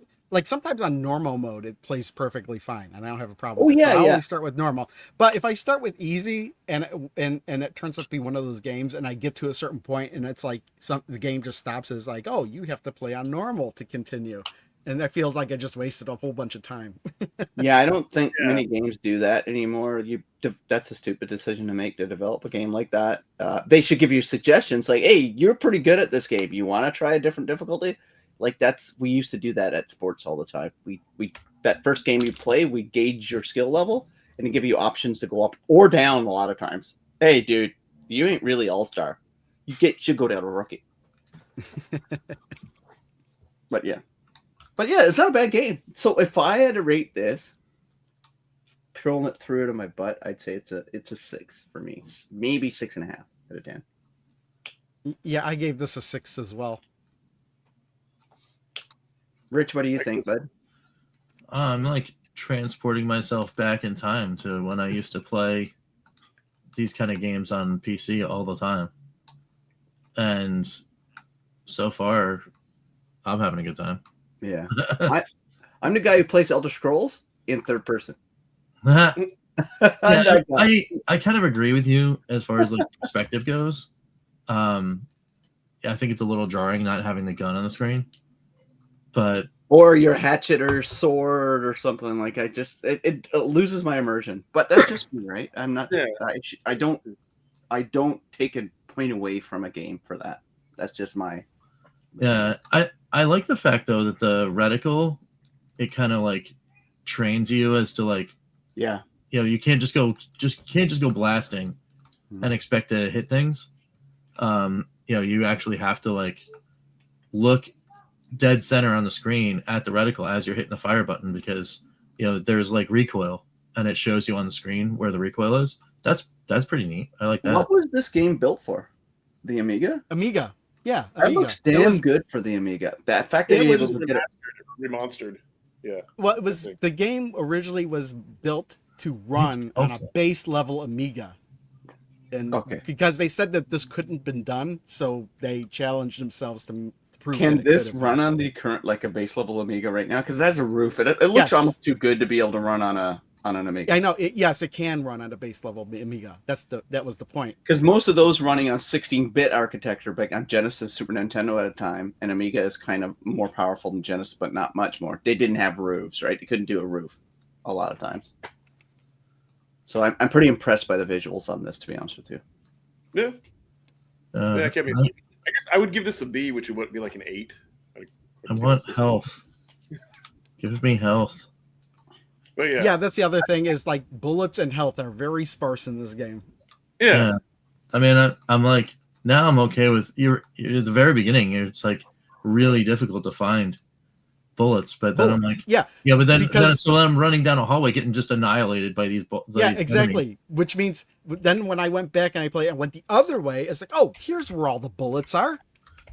sometimes on normal mode it plays perfectly fine and I don't have a problem. Oh, with it. yeah, So I yeah. always start with normal. But if I start with easy and it turns out to be one of those games and I get to a certain point and it's like the game just stops, it's like, oh, you have to play on normal to continue. And that feels like I just wasted a whole bunch of time. Yeah, I don't think Yeah. many games do that anymore. That's a stupid decision to make, to develop a game like that. They should give you suggestions like, hey, you're pretty good at this game. You want to try a different difficulty? Like we used to do that at sports all the time. We that first game you play, we gauge your skill level and give you options to go up or down a lot of times. Hey, dude, you ain't really all-star. Should go down to rookie. But yeah, it's not a bad game. So if I had to rate this, pulling it through to my butt, I'd say it's a 6 for me. Maybe 6.5 out of 10. Yeah, I gave this a 6 as well. Rich, what do you think, bud? I'm like transporting myself back in time to when I used to play these kind of games on PC all the time. And so far, I'm having a good time. Yeah. I'm the guy who plays Elder Scrolls in third person. Yeah, I'm that guy. I kind of agree with you as far as like perspective goes. Yeah, I think it's a little jarring not having the gun on the screen, but Or your hatchet or sword or something. Like it loses my immersion. But that's just me, right? I'm not. Yeah. I don't take a point away from a game for that. That's just my. yeah, I like the fact though that the reticle, it kind of like trains you as to like, Yeah. you know, you can't just go blasting and expect to hit things. You know, you actually have to like look dead center on the screen at the reticle as you're hitting the fire button, because you know there's like recoil and it shows you on the screen where the recoil is. That's pretty neat. I like that. What was this game built for? The Amiga? Amiga. Yeah, That Amiga. looks damn good for the Amiga. That fact that It you was able to get it. Remonstered. Yeah. Well, it was I think. the game originally was built to run on a base level Amiga, and Okay. because they said that this couldn't been done, so they challenged themselves to prove. Can that it this could have run been. on the current like a base level Amiga right now? Because it has a roof. It looks Yes. almost too good to be able to run on an Amiga. I know. Yes, it can run on a base level Amiga. That was the point. Because most of those running on 16-bit architecture, but on Genesis, Super Nintendo at a time, and Amiga is kind of more powerful than Genesis, but not much more. They didn't have roofs, right? They couldn't do a roof a lot of times. So I'm pretty impressed by the visuals on this, to be honest with you. Yeah. Yeah, I can't be. I I guess I would give this a B, which would be like an 8. I want health. Give me health. But Yeah, that's the other thing is like bullets and health are very sparse in this game. Yeah. I mean, I'm like, now I'm okay with you're at the very beginning. It's like really difficult to find bullets, but then I'm like, yeah, but then because- so I'm running down a hallway getting just annihilated by these. Yeah, exactly. Which means then when I went back and I went the other way, it's like, oh, here's where all the bullets are.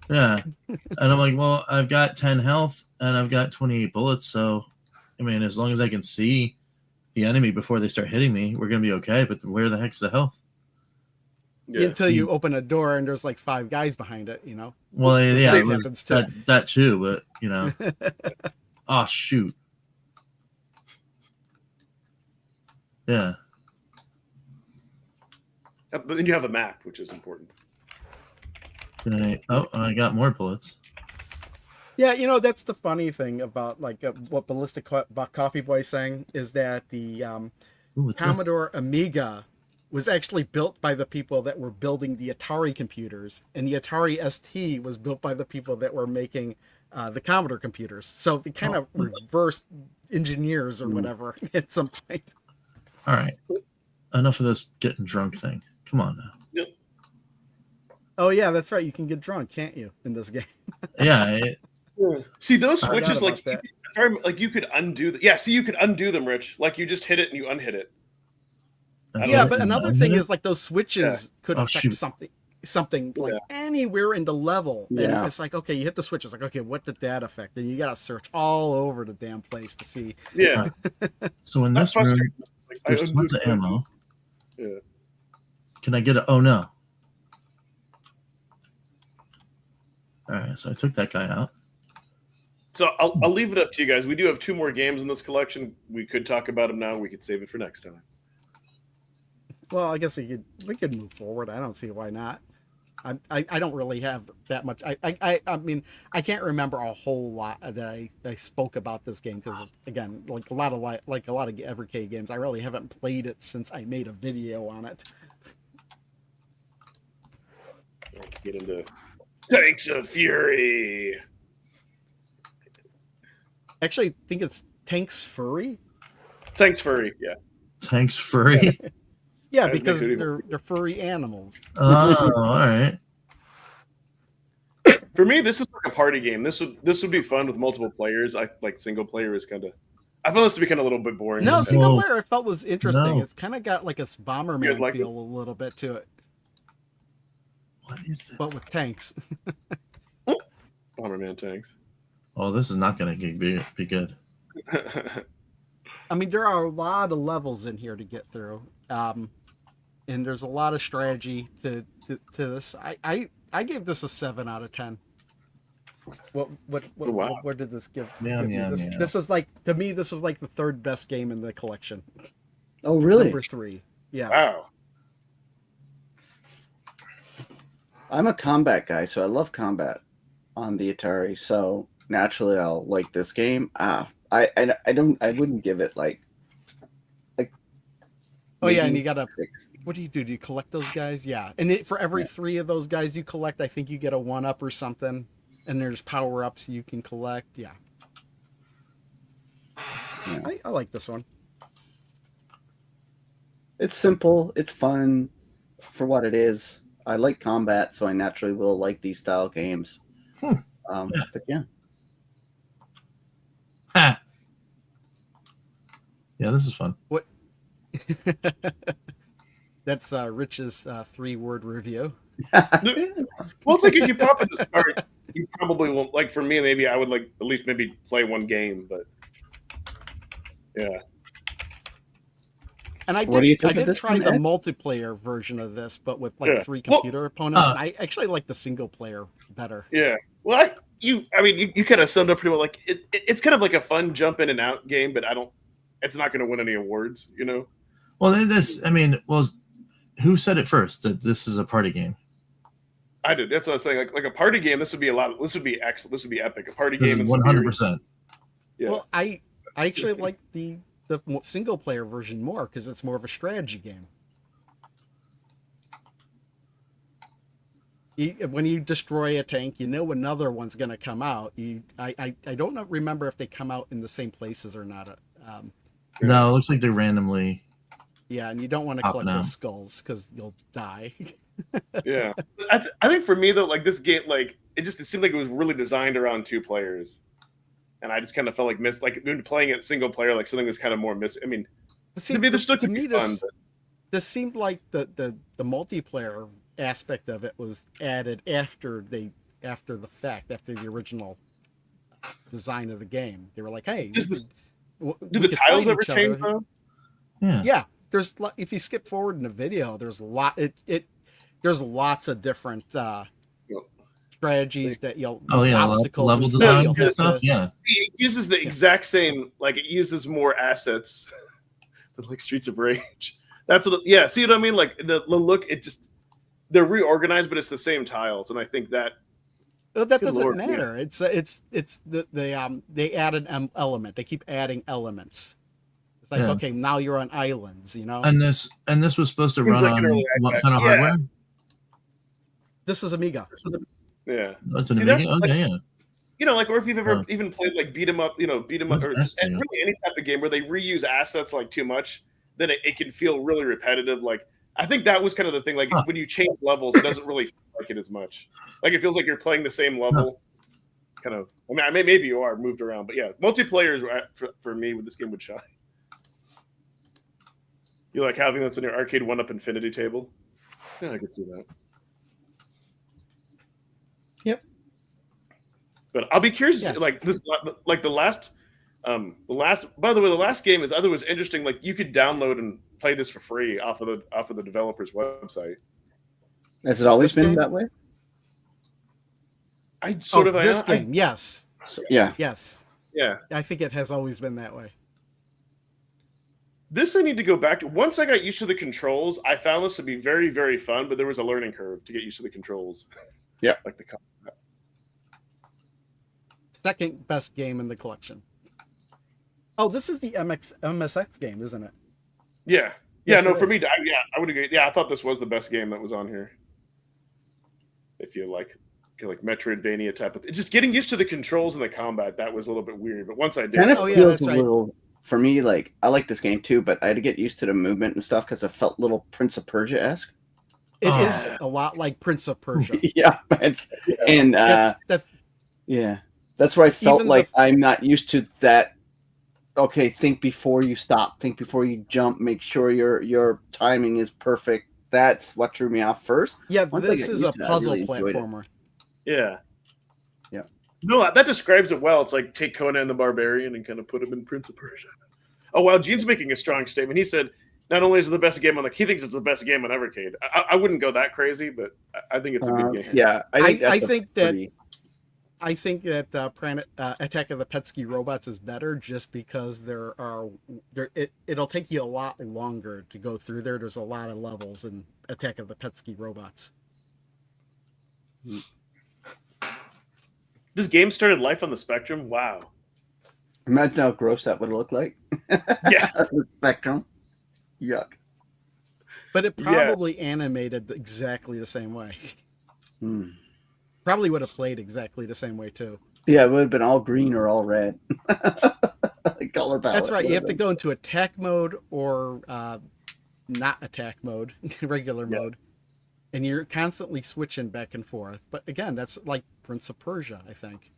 Yeah, and I'm like, well, I've got 10 health and I've got 28 bullets, so I mean, as long as I can see the enemy before they start hitting me, we're gonna be okay. But where the heck's the health? Yeah. Until you open a door and there's like 5 guys behind it, you know. Well, yeah, Same it was happens too. that too, but you know, oh shoot, Yeah. But then you have a map, which is important. I got more bullets. Yeah, that's the funny thing about like what Ballistic Coffee Boy saying is that the Commodore Amiga was actually built by the people that were building the Atari computers, and the Atari ST was built by the people that were making the Commodore computers. So they kind of reversed engineers or whatever at some point. All right. Enough of this getting drunk thing. Come on now. Yep. Oh yeah, that's right. You can get drunk, can't you, in this game? Yeah. See those switches, like you could undo. Yeah, see, you could undo them, Rich. Like you just hit it and you unhit it. Yeah, but another thing is like those switches could affect something like anywhere in the level. And it's like, okay, you hit the switch. It's like, okay, what did that affect? And you got to search all over the damn place to see. Yeah. So in this room, there's tons of ammo. Yeah. Can I get a? Oh no. All right, so I took that guy out. So I'll leave it up to you guys. We do have 2 more games in this collection. We could talk about them now. We could save it for next time. Well, I guess we could move forward. I don't see why not. I don't really have that much. I mean, I can't remember a whole lot that I spoke about this game because again, like a lot of Evercade games, I really haven't played it since I made a video on it. Get into Tanks of Fury. Actually, I think it's Tanks Furry. Tanks Furry, yeah. Tanks Furry. Yeah, because they're furry animals. Oh, all right. For me, this is like a party game. This would be fun with multiple players. I like single player is kind of. I found this to be kind of a little bit boring. No, single player I felt was interesting. No. It's kind of got like a Bomberman like feel this? a little bit to it, What is this? but with tanks. Bomberman tanks. Oh, this is not going to be good. I mean, there are a lot of levels in here to get through, and there's a lot of strategy to this. I gave this a 7 out of 10. What did this give? This was like, to me, this was like the 3rd best game in the collection. Oh, really? Number 3. Yeah. Wow. I'm a combat guy, so I love combat on the Atari. So naturally, I'll like this game. I wouldn't give it like. Oh yeah, and you gotta. What do? Do you collect those guys? Yeah, and for every 3 of those guys you collect, I think you get a 1-up or something. And there's power-ups you can collect. Yeah. I like this one. It's simple. It's fun for what it is. I like combat, so I naturally will like these style games. But yeah. Ha. Yeah, this is fun. What? That's Rich's 3-word review. Well, it's like if you pop in this part, you probably won't. Like for me, maybe I would like at least maybe play 1 game, but yeah. And I did try the multiplayer version of this, but with like 3 computer opponents. And I actually like the single player better. Yeah. Well, you kind of summed up pretty well. Like it's kind of like a fun jump in and out game, but it's not going to win any awards, you know. Well, who said it first that this is a party game? I did. That's what I was saying. Like a party game, this would be This would be excellent. This would be epic. A party game is 100%. Yeah. Well, I actually like the single player version more because it's more of a strategy game. When you destroy a tank, you know another one's going to come out. I don't remember if they come out in the same places or not. No, it looks like they randomly. Yeah, and you don't want to collect those skulls because you'll die. Yeah, I think for me though, like this game, like it seemed like it was really designed around 2 players, and I just kind of felt like playing it single player, like something was kind of more missing. I mean, see, to me, this seemed like the multiplayer aspect of it was added after the fact, after the original design of the game. They were like, hey, do the tiles ever change though? Yeah. There's, if you skip forward in the video, there's there's lots of different strategies that obstacles level and design stuff. Yeah, it uses the exact same. Like it uses more assets. like Streets of Rage. That's what. Yeah, see what I mean? Like the look, it just they're reorganized, but it's the same tiles, and I think that. Well, that doesn't Lord, matter. It's they add an element. They keep adding elements. It's like, okay, now you're on islands, you know. And this was supposed to run like on what kind of hardware? This is Amiga. Yeah, That's an Amiga. Okay, yeah. You know, like, or if you've ever even played like beat 'em up, or just, and really any type of game where they reuse assets like too much, then it can feel really repetitive. Like I think that was kind of the thing. Like when you change levels, it doesn't really feel like it as much. Like it feels like you're playing the same level. Kind of. I mean, maybe you are moved around, but yeah, multiplayer for me with this game would shine. You like having this on your arcade 1-up infinity table? Yeah, I could see that. Yep. But I'll be curious, like this, like the last. By the way, the last game is other was interesting. Like you could download and play this for free off of the developer's website. Has it always been that way? This game, yes. Yeah. Yes. Yeah. I think it has always been that way. This I need to go back to. Once I got used to the controls, I found this to be very, very fun, but there was a learning curve to get used to the controls. Yeah. Like the combat. Second best game in the collection. Oh, this is the MSX game, isn't it? Yeah. Yes, yeah, no, for is. me, I would agree. Yeah, I thought this was the best game that was on here. If you like Metroidvania type of just getting used to the controls and the combat, that was a little bit weird. But once I did, Kind of feels that's a right. little, for me, like I like this game too, but I had to get used to the movement and stuff because it felt a little Prince of Persia-esque. It is a lot like Prince of Persia. Yeah, and that's yeah, that's where I felt like I'm not used to that. Okay, think before you stop, think before you jump, make sure your timing is perfect. That's what threw me off first. Yeah, this is a puzzle platformer. Yeah. Yeah. No, that describes it well. It's like take Conan the Barbarian and kind of put him in Prince of Persia. Oh, wow. Gene's making a strong statement. He said, not only is it the best game he thinks it's the best game on Evercade. I wouldn't go that crazy, but I think it's a good game. Yeah. I think that Attack of the Petsky Robots is better just because it'll take you a lot longer to go through there. There's a lot of levels in Attack of the Petsky Robots. This game started life on the Spectrum. Wow. Imagine how gross that would look like. Yeah. The Spectrum. Yuck. But it probably animated exactly the same way. Probably would have played exactly the same way too. Yeah, it would have been all green or all red. Color palette. That's right. You have to go into attack mode or not attack mode, regular mode. And you're constantly switching back and forth. But again, that's like Prince of Persia, I think.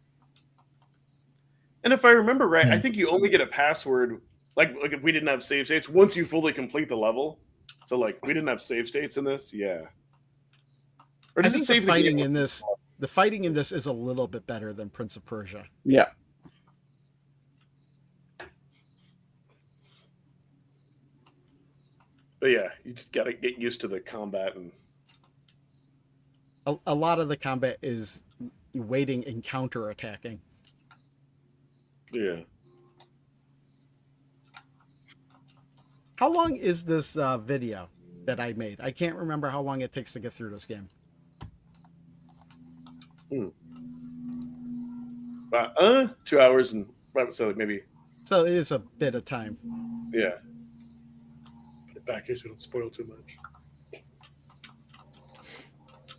And if I remember right, I think you only get a password, like if we didn't have save states, once you fully complete the level. So like we didn't have save states in this, yeah. Or does it save the fighting game? in this? The fighting in this is a little bit better than Prince of Persia. Yeah. But yeah, you just gotta get used to the combat and a lot of the combat is waiting and counter attacking. yeah. How long is this video that I made? I can't remember how long it takes to get through this game. 2 hours and so maybe. So it is a bit of time. Yeah. Get back here so don't spoil too much.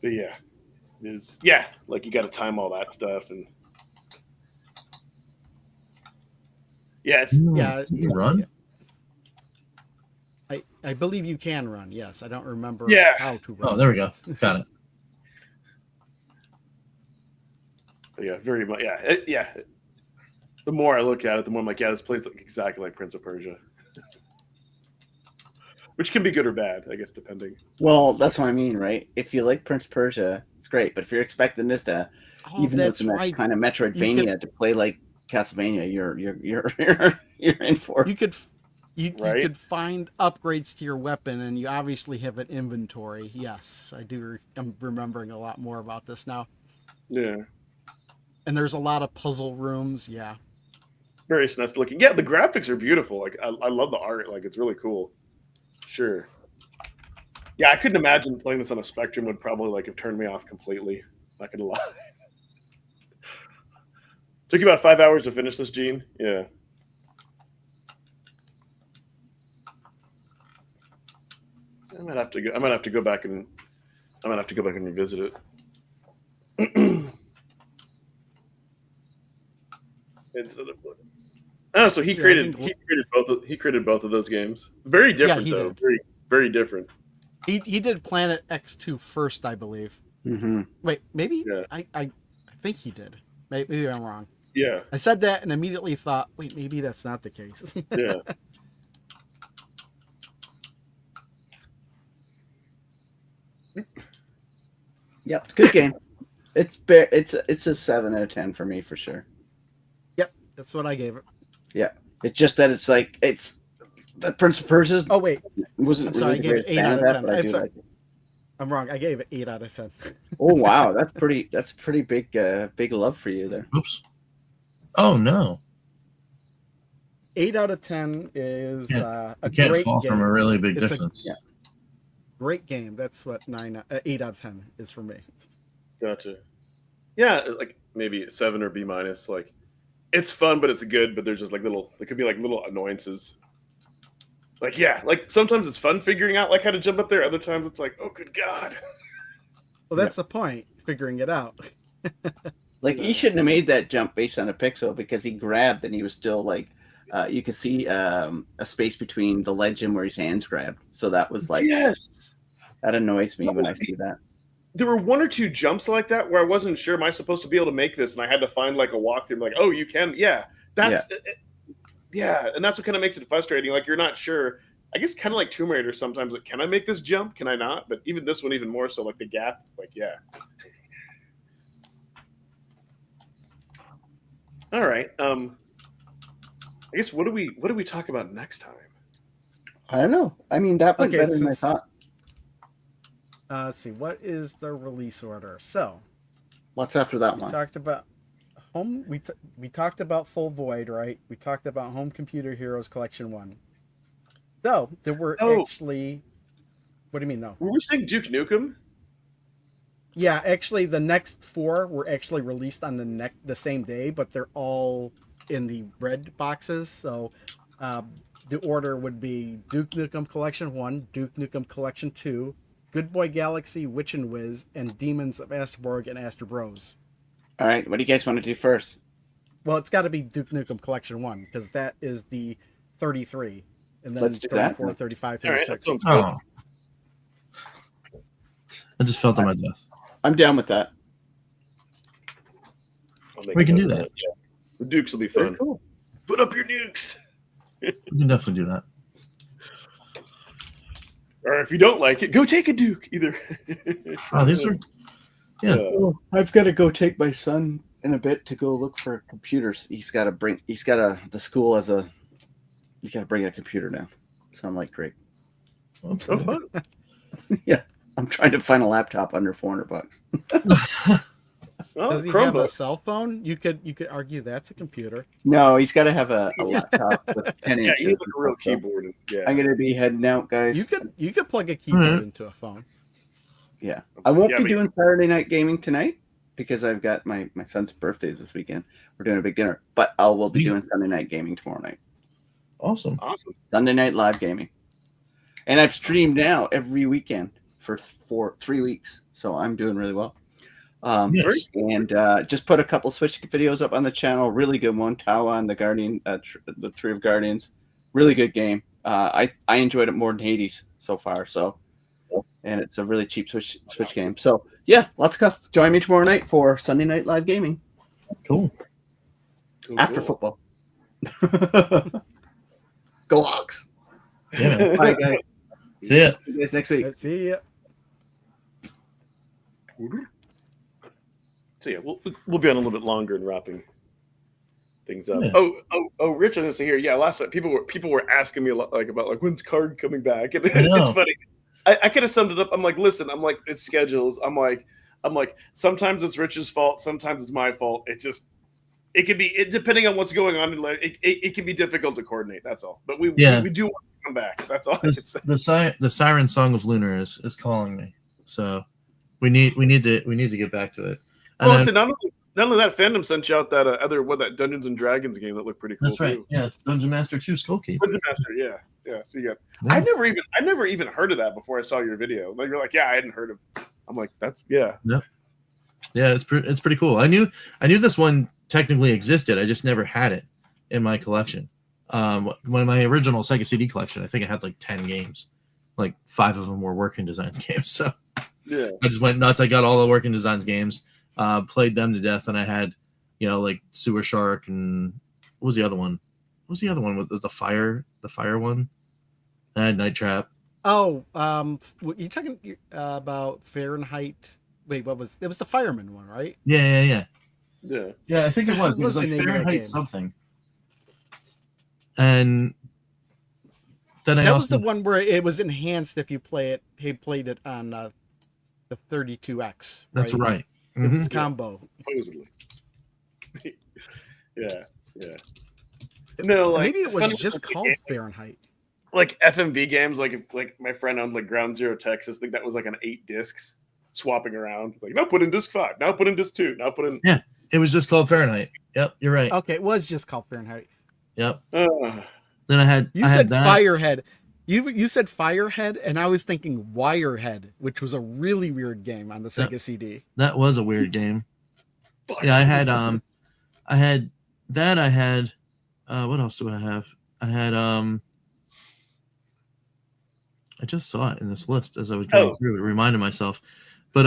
But yeah, like you got to time all that stuff and Can you run? I believe you can run. Yes, I don't remember how to run. Oh, there we go. Got it. But yeah, very much. Yeah, The more I look at it, the more I'm like, this plays exactly like Prince of Persia, which can be good or bad, I guess, depending. Well, that's what I mean, right? If you like Prince of Persia, it's great. But if you're expecting this to, even though it's a kind of Metroidvania, to play like Castlevania, you're in for. You could find upgrades to your weapon, and you obviously have an inventory. Yes, I do. I'm remembering a lot more about this now. Yeah. And there's a lot of puzzle rooms. Yeah. Very nice looking. Yeah, the graphics are beautiful. Like I love the art. Like it's really cool. Sure. Yeah, I couldn't imagine playing this on a Spectrum would probably like have turned me off completely. Not gonna lie. Took you about 5 hours to finish this, Gene? Yeah. I might have to go back and revisit it. Oh, so he created both of those games. Very different though. Did. Very, very different. He did Planet X2 first, I believe. Mm-hmm. Wait, maybe? Yeah. I think he did. Maybe I'm wrong. Yeah. I said that and immediately thought, wait, maybe that's not the case. Yeah. Yep, good game. It's a 7 out of 10 for me for sure. Yep, that's what I gave it. Yeah, it's just that it's the Prince of Persia. Oh wait, wasn't I'm sorry, really I gave it 8 out of 10. but I I'm do sorry. like it. I'm wrong. I gave it 8 out of 10. Oh wow, that's pretty big love for you there. Oops. Oh no. 8 out of 10 is You a can't great fall game. from a really big It's a- distance. yeah. Great game. That's what 8 out of 10 is for me. Gotcha. Yeah, like maybe 7 or B minus. Like, it's fun, but it's good. But there's just like there could be like little annoyances. Like, yeah, like sometimes it's fun figuring out like how to jump up there. Other times it's like, oh, good God. Well, that's the point, figuring it out. Like he shouldn't have made that jump based on a pixel because he grabbed and he was still like, you could see a space between the ledge and where his hands grabbed. So that was like, Yes. that annoys me when I see that. There were 1 or 2 jumps like that where I wasn't sure, am I supposed to be able to make this? And I had to find like a walkthrough. Like, oh, you can. Yeah. That's, yeah. And that's what kind of makes it frustrating. Like, you're not sure. I guess kind of like Tomb Raider sometimes. Like, can I make this jump? Can I not? But even this one, even more so, like the gap. Like, yeah. All right. I guess what do we talk about next time? I don't know. I mean, that went Okay, better than I thought. Let's see. What is the release order? So, What's after that we one? talked about home. We talked about Full Void, right? We talked about Home Computer Heroes Collection 1. Though there were actually. What do you mean? No. Were we saying Duke Nukem? Yeah, actually, the next 4 were actually released on the same day, but they're all in the red boxes. So the order would be Duke Nukem Collection 1, Duke Nukem Collection 2, Good Boy Galaxy, Witch and Whiz, and Demons of Asterborg and Aster Bros. All right, what do you guys want to do first? Well, it's got to be Duke Nukem Collection 1 because that is the 33, and then Let's do that. 34, 35, All right, 36. that sounds good. Oh. I just fell to my death. I'm down with that. I'll make We a can note do of that. Yeah. The Dukes will be fun. Cool. Put up your Dukes. We can definitely do that. Or if you don't like it, go take a Duke. Either. Oh, these are yeah. I've got to go take my son in a bit to go look for computers. The school has you got to bring a computer now. So I'm like, great. Oh, fun. Yeah. I'm trying to find a laptop under $400. Well, Does he have a Chromebooks. cell phone? You could argue that's a computer. No, he's got to have a laptop with 10 Yeah, inches. you need like a real So keyboard. Yeah. I'm going to be heading out, guys. You could plug a keyboard Mhm. into a phone. Yeah. I won't Yeah, be but- doing Saturday night gaming tonight because I've got my son's birthday this weekend. We're doing a big dinner. But I will be Sweet. doing Sunday night gaming tomorrow night. Awesome. Awesome. Sunday night live gaming. And I've streamed now every weekend for 3 weeks. So I'm doing really well. Yes. And just put a couple Switch videos up on the channel. Really good one. Tawa and the Guardian, the Tree of Guardians. Really good game. I enjoyed it more than Hades so far. So, and it's a really cheap Switch game. So yeah, lots of stuff. Join me tomorrow night for Sunday night live gaming Cool. after Cool. football. Go Hawks! Yeah. Man. Bye guys. See ya. See you guys next week. Let's see. So yeah, we'll be on a little bit longer and wrapping things up. Yeah. Oh, Rich, I was here. Yeah, last night people were asking me a lot, like about like when's Card coming back, and I know. it's funny. I could have summed it up. I'm like, listen, I'm like, it's schedules. I'm like, sometimes it's Rich's fault, sometimes it's my fault. It just it can be depending on what's going on. It can be difficult to coordinate. That's all. But we do want to come back. That's all. The siren song of Lunar is calling me. So we need to get back to it. And listen, not only that, Fandom sent you out that that Dungeons and Dragons game that looked pretty cool. That's right. Too. Yeah, Dungeon Master 2 Skullkeep. Dungeon Master, yeah. So you got. Yeah. I never even heard of that before I saw your video. Like you're like, I hadn't heard of. I'm like, that's Yep. Yeah, it's pretty cool. I knew this one technically existed. I just never had it in my collection. One of my original Sega CD collection, I think I had like 10 games. Like 5 of them were Working Designs games. So yeah, I just went nuts. I got all the Working Designs games, played them to death, and I had, like Sewer Shark and what was the other one? What was the other one? Was the fire one? I had Night Trap. Oh, you talking about Fahrenheit? Wait, what was it? Was the fireman one, right? Yeah. I think it was. It was like Fahrenheit something. And then that was the one where it was enhanced if you play it. He played it on the 32X. Right? That's right. It was combo. Supposedly. yeah. No, like maybe it was just called Fahrenheit. Like FMV games, like my friend owned like Ground Zero Texas. I think that was like on 8 discs, swapping around. Like now put in disc 5, now put in disc 2, now put in. Yeah, it was just called Fahrenheit. Yep, you're right. Okay, it was just called Fahrenheit. Yep. Then I had Firehead. You said Firehead, and I was thinking Wirehead, which was a really weird game on the Sega CD. That was a weird game. Yeah, I had that. I had what else do I have? I had I just saw it in this list as I was going through it, reminded myself. But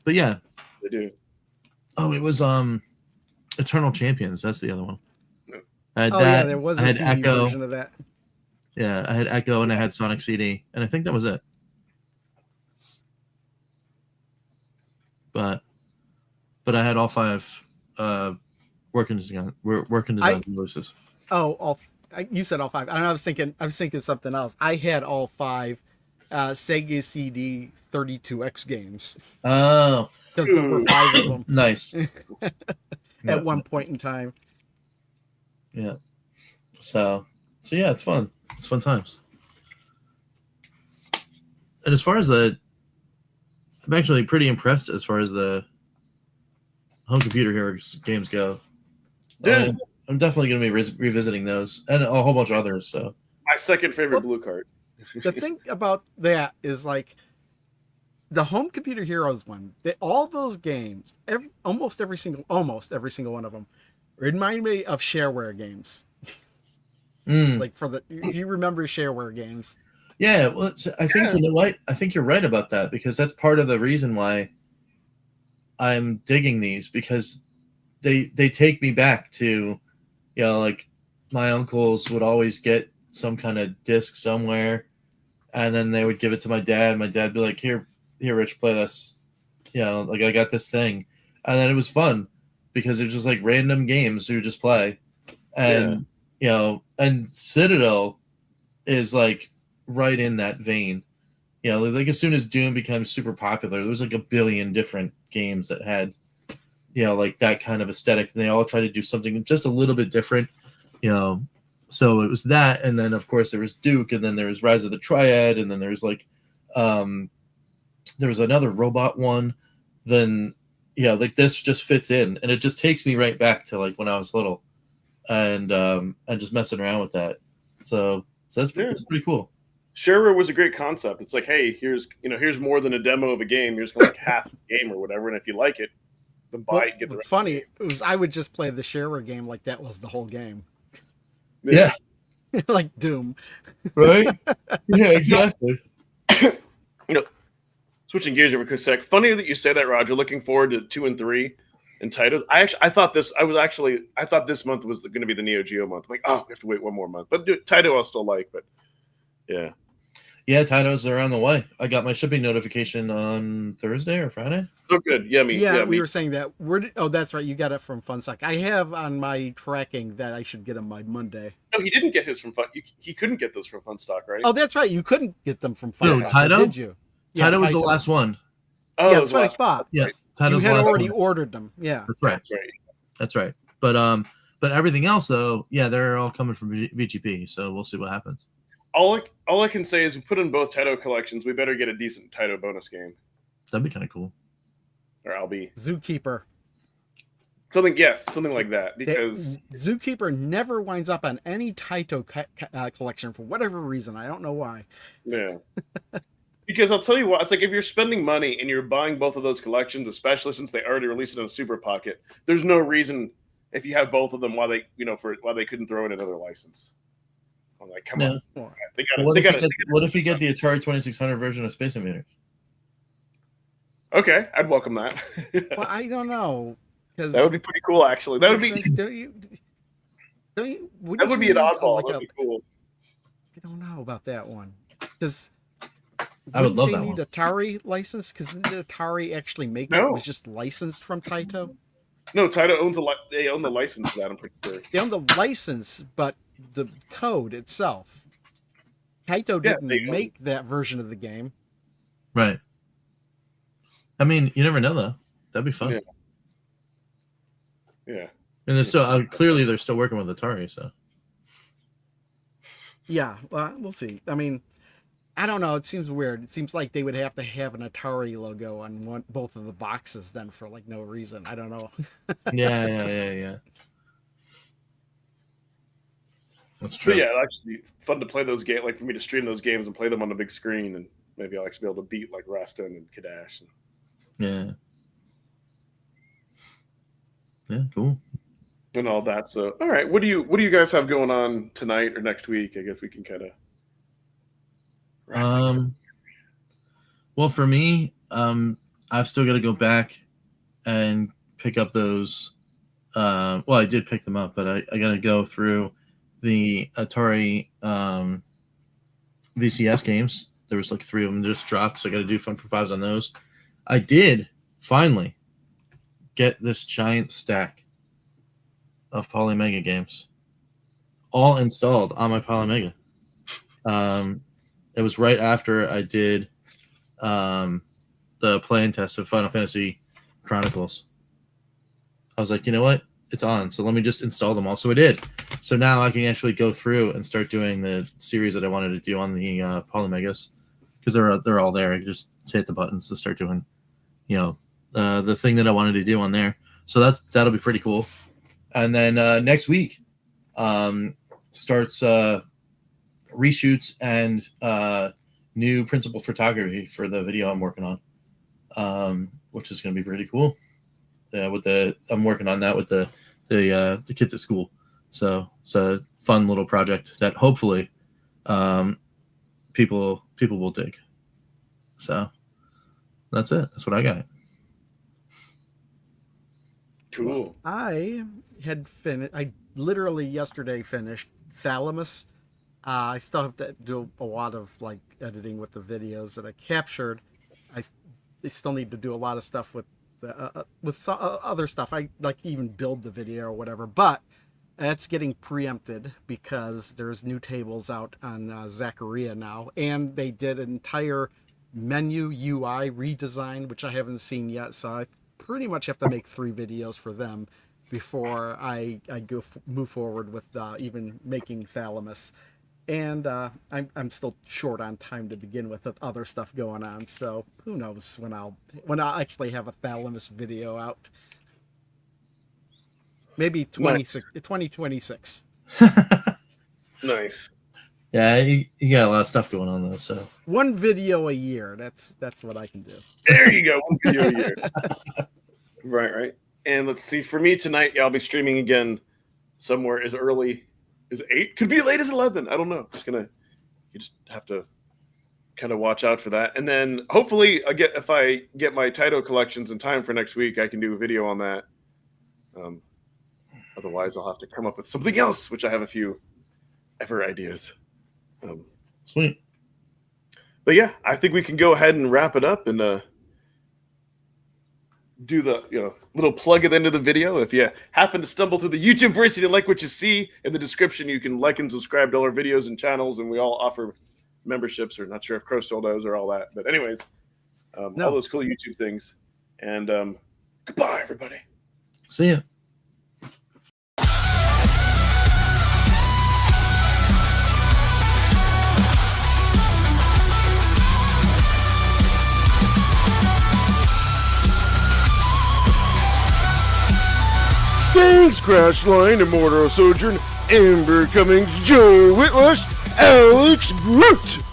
yeah. They do. Oh, it was Eternal Champions. That's the other one. I had yeah, there was a CD Echo version of that. Yeah, I had Echo and I had Sonic CD, and I think that was it. But I had all 5 working design releases. Oh, you said all 5. I was thinking something else. I had all 5 Sega CD 32X games. Oh, because there were 5 of them. Nice. At one point in time. Yeah. So yeah, it's fun. It's fun times. And as far as I'm actually pretty impressed as far as the home computer hero games go. Yeah. I'm definitely going to be revisiting those and a whole bunch of others. So my second favorite blue card. The thing about that is like the Home Computer Heroes one. All those games, almost every single one of them, remind me of shareware games. Like if you remember shareware games. Yeah, well, I think you know what? I think you're right about that because that's part of the reason why I'm digging these because they take me back to, like my uncles would always get some kind of disc somewhere, and then they would give it to my dad. My dad'd be like, "Here, Rich, play this." Like I got this thing, and then it was fun because it was just like random games we would just play, and and Citadel is like right in that vein. Like as soon as Doom became super popular, there was like a billion different games that had, like that kind of aesthetic. And they all tried to do something just a little bit different, So it was that, and then of course there was Duke, and then there was Rise of the Triad, and then there's like, there was another robot one. Then, like this just fits in, and it just takes me right back to like when I was little, and just messing around with that. So that's pretty cool. Shareware was a great concept. It's like, hey, here's more than a demo of a game. Here's like half the game or whatever, and if you like it, then buy it. Get the rest. Funny, it was I would just play the shareware game like that was the whole game. Yeah, like Doom, right? Yeah, exactly. Switching gears over a sec. Funny that you say that, Roger. Looking forward to 2 and 3 and titles. I thought this month was going to be the Neo Geo month. I'm like, we have to wait one more month. But Taito I'll still like, but yeah. Yeah, Taito's are on the way. I got my shipping notification on Thursday or Friday. Oh, good. Yeah, we were saying that. That's right. You got it from Funstock. I have on my tracking that I should get them by Monday. No, he didn't get his from Fun. He couldn't get those from Funstock, right? Oh, that's right. You couldn't get them from Funstock. No, Taito? Did you? Yeah, Taito was the last one. Oh, yeah, that's what I thought. Yeah, Taito's you had already ordered them. Yeah, that's right. That's right. But everything else though, yeah, they're all coming from VGP. So we'll see what happens. All I can say is we put in both Taito collections. We better get a decent Taito bonus game. That'd be kind of cool. Or I'll be Zookeeper. Something like that. Because Zookeeper never winds up on any Taito collection for whatever reason. I don't know why. Yeah. Because I'll tell you what, it's like if you're spending money and you're buying both of those collections, especially since they already released it on Super Pocket, there's no reason if you have both of them why they couldn't throw in another license. I'm like, come on. What if you get the Atari 2600 version of Space Invaders? Okay, I'd welcome that. Well, I don't know. That would be pretty cool, actually. That would be. That would be an oddball. That'd be cool. I don't know about that one. Because I would love that one. They need Atari license because didn't Atari actually make it? It was just licensed from Taito. No, Taito owns they own the license for that. I'm pretty sure. They own the license, but the code itself, Taito didn't make that version of the game. Right. I mean, you never know though. That'd be fun. Yeah. And they're still clearly they're still working with Atari, so. Yeah, well, we'll see. I mean, I don't know. It seems weird. It seems like they would have to have an Atari logo on both of the boxes then for like no reason. I don't know. Yeah. That's true. But yeah, it'd actually be fun to play those games, like for me to stream those games and play them on the big screen, and maybe I'll actually be able to beat like Raston and Kadash. Yeah, cool. And all that. So, all right, what do you guys have going on tonight or next week? I guess we can kind of. Well, for me, I've still got to go back and pick up those. Well, I did pick them up, but I got to go through the Atari VCS games. There was like 3 of them just dropped, so I got to do Fun for Fives on those. I did finally get this giant stack of Polymega games all installed on my Polymega. It was right after I did the play and test of Final Fantasy Chronicles. I was like, you know what? It's on. So let me just install them all. So I did. So now I can actually go through and start doing the series that I wanted to do on the Polymegas because they're all there. I can just hit the buttons to start doing, the thing that I wanted to do on there. So that'll be pretty cool. And then next week starts reshoots and new principal photography for the video I'm working on, which is going to be pretty cool. I'm working on that with the kids at school. So it's a fun little project that hopefully people will dig. So that's it. That's what I got. Cool. I had finished. I literally yesterday finished Thalamus. I still have to do a lot of like editing with the videos that I captured. I still need to do a lot of stuff with other stuff. I like to even build the video or whatever, but that's getting preempted because there's new tables out on Zaccaria now, and they did an entire menu UI redesign, which I haven't seen yet. So I pretty much have to make 3 videos for them before I move forward with even making Thalamus. And I'm still short on time to begin with other stuff going on. So who knows when I'll actually have a Thalamus video out. Maybe 2026. Nice. Yeah, you got a lot of stuff going on though. So 1 video a year. That's what I can do. There you go. 1 video a year. Right. And let's see. For me tonight, I'll be streaming again somewhere as early as 8. Could be as late as 11. I don't know. You just have to kind of watch out for that. And then hopefully if I get my Taito collections in time for next week, I can do a video on that. Otherwise, I'll have to come up with something else, which I have a few ideas. Sweet. But yeah, I think we can go ahead and wrap it up and do the little plug at the end of the video. If you happen to stumble through the YouTube version and like what you see in the description, you can like and subscribe to all our videos and channels, and we all offer memberships, or not sure if Crow still does or all that. But anyways, all those cool YouTube things. And goodbye, everybody. See ya. Thanks, Crashline, Immortal Sojourn, Amber Cummings, Joe Whitlush, Alex Groot.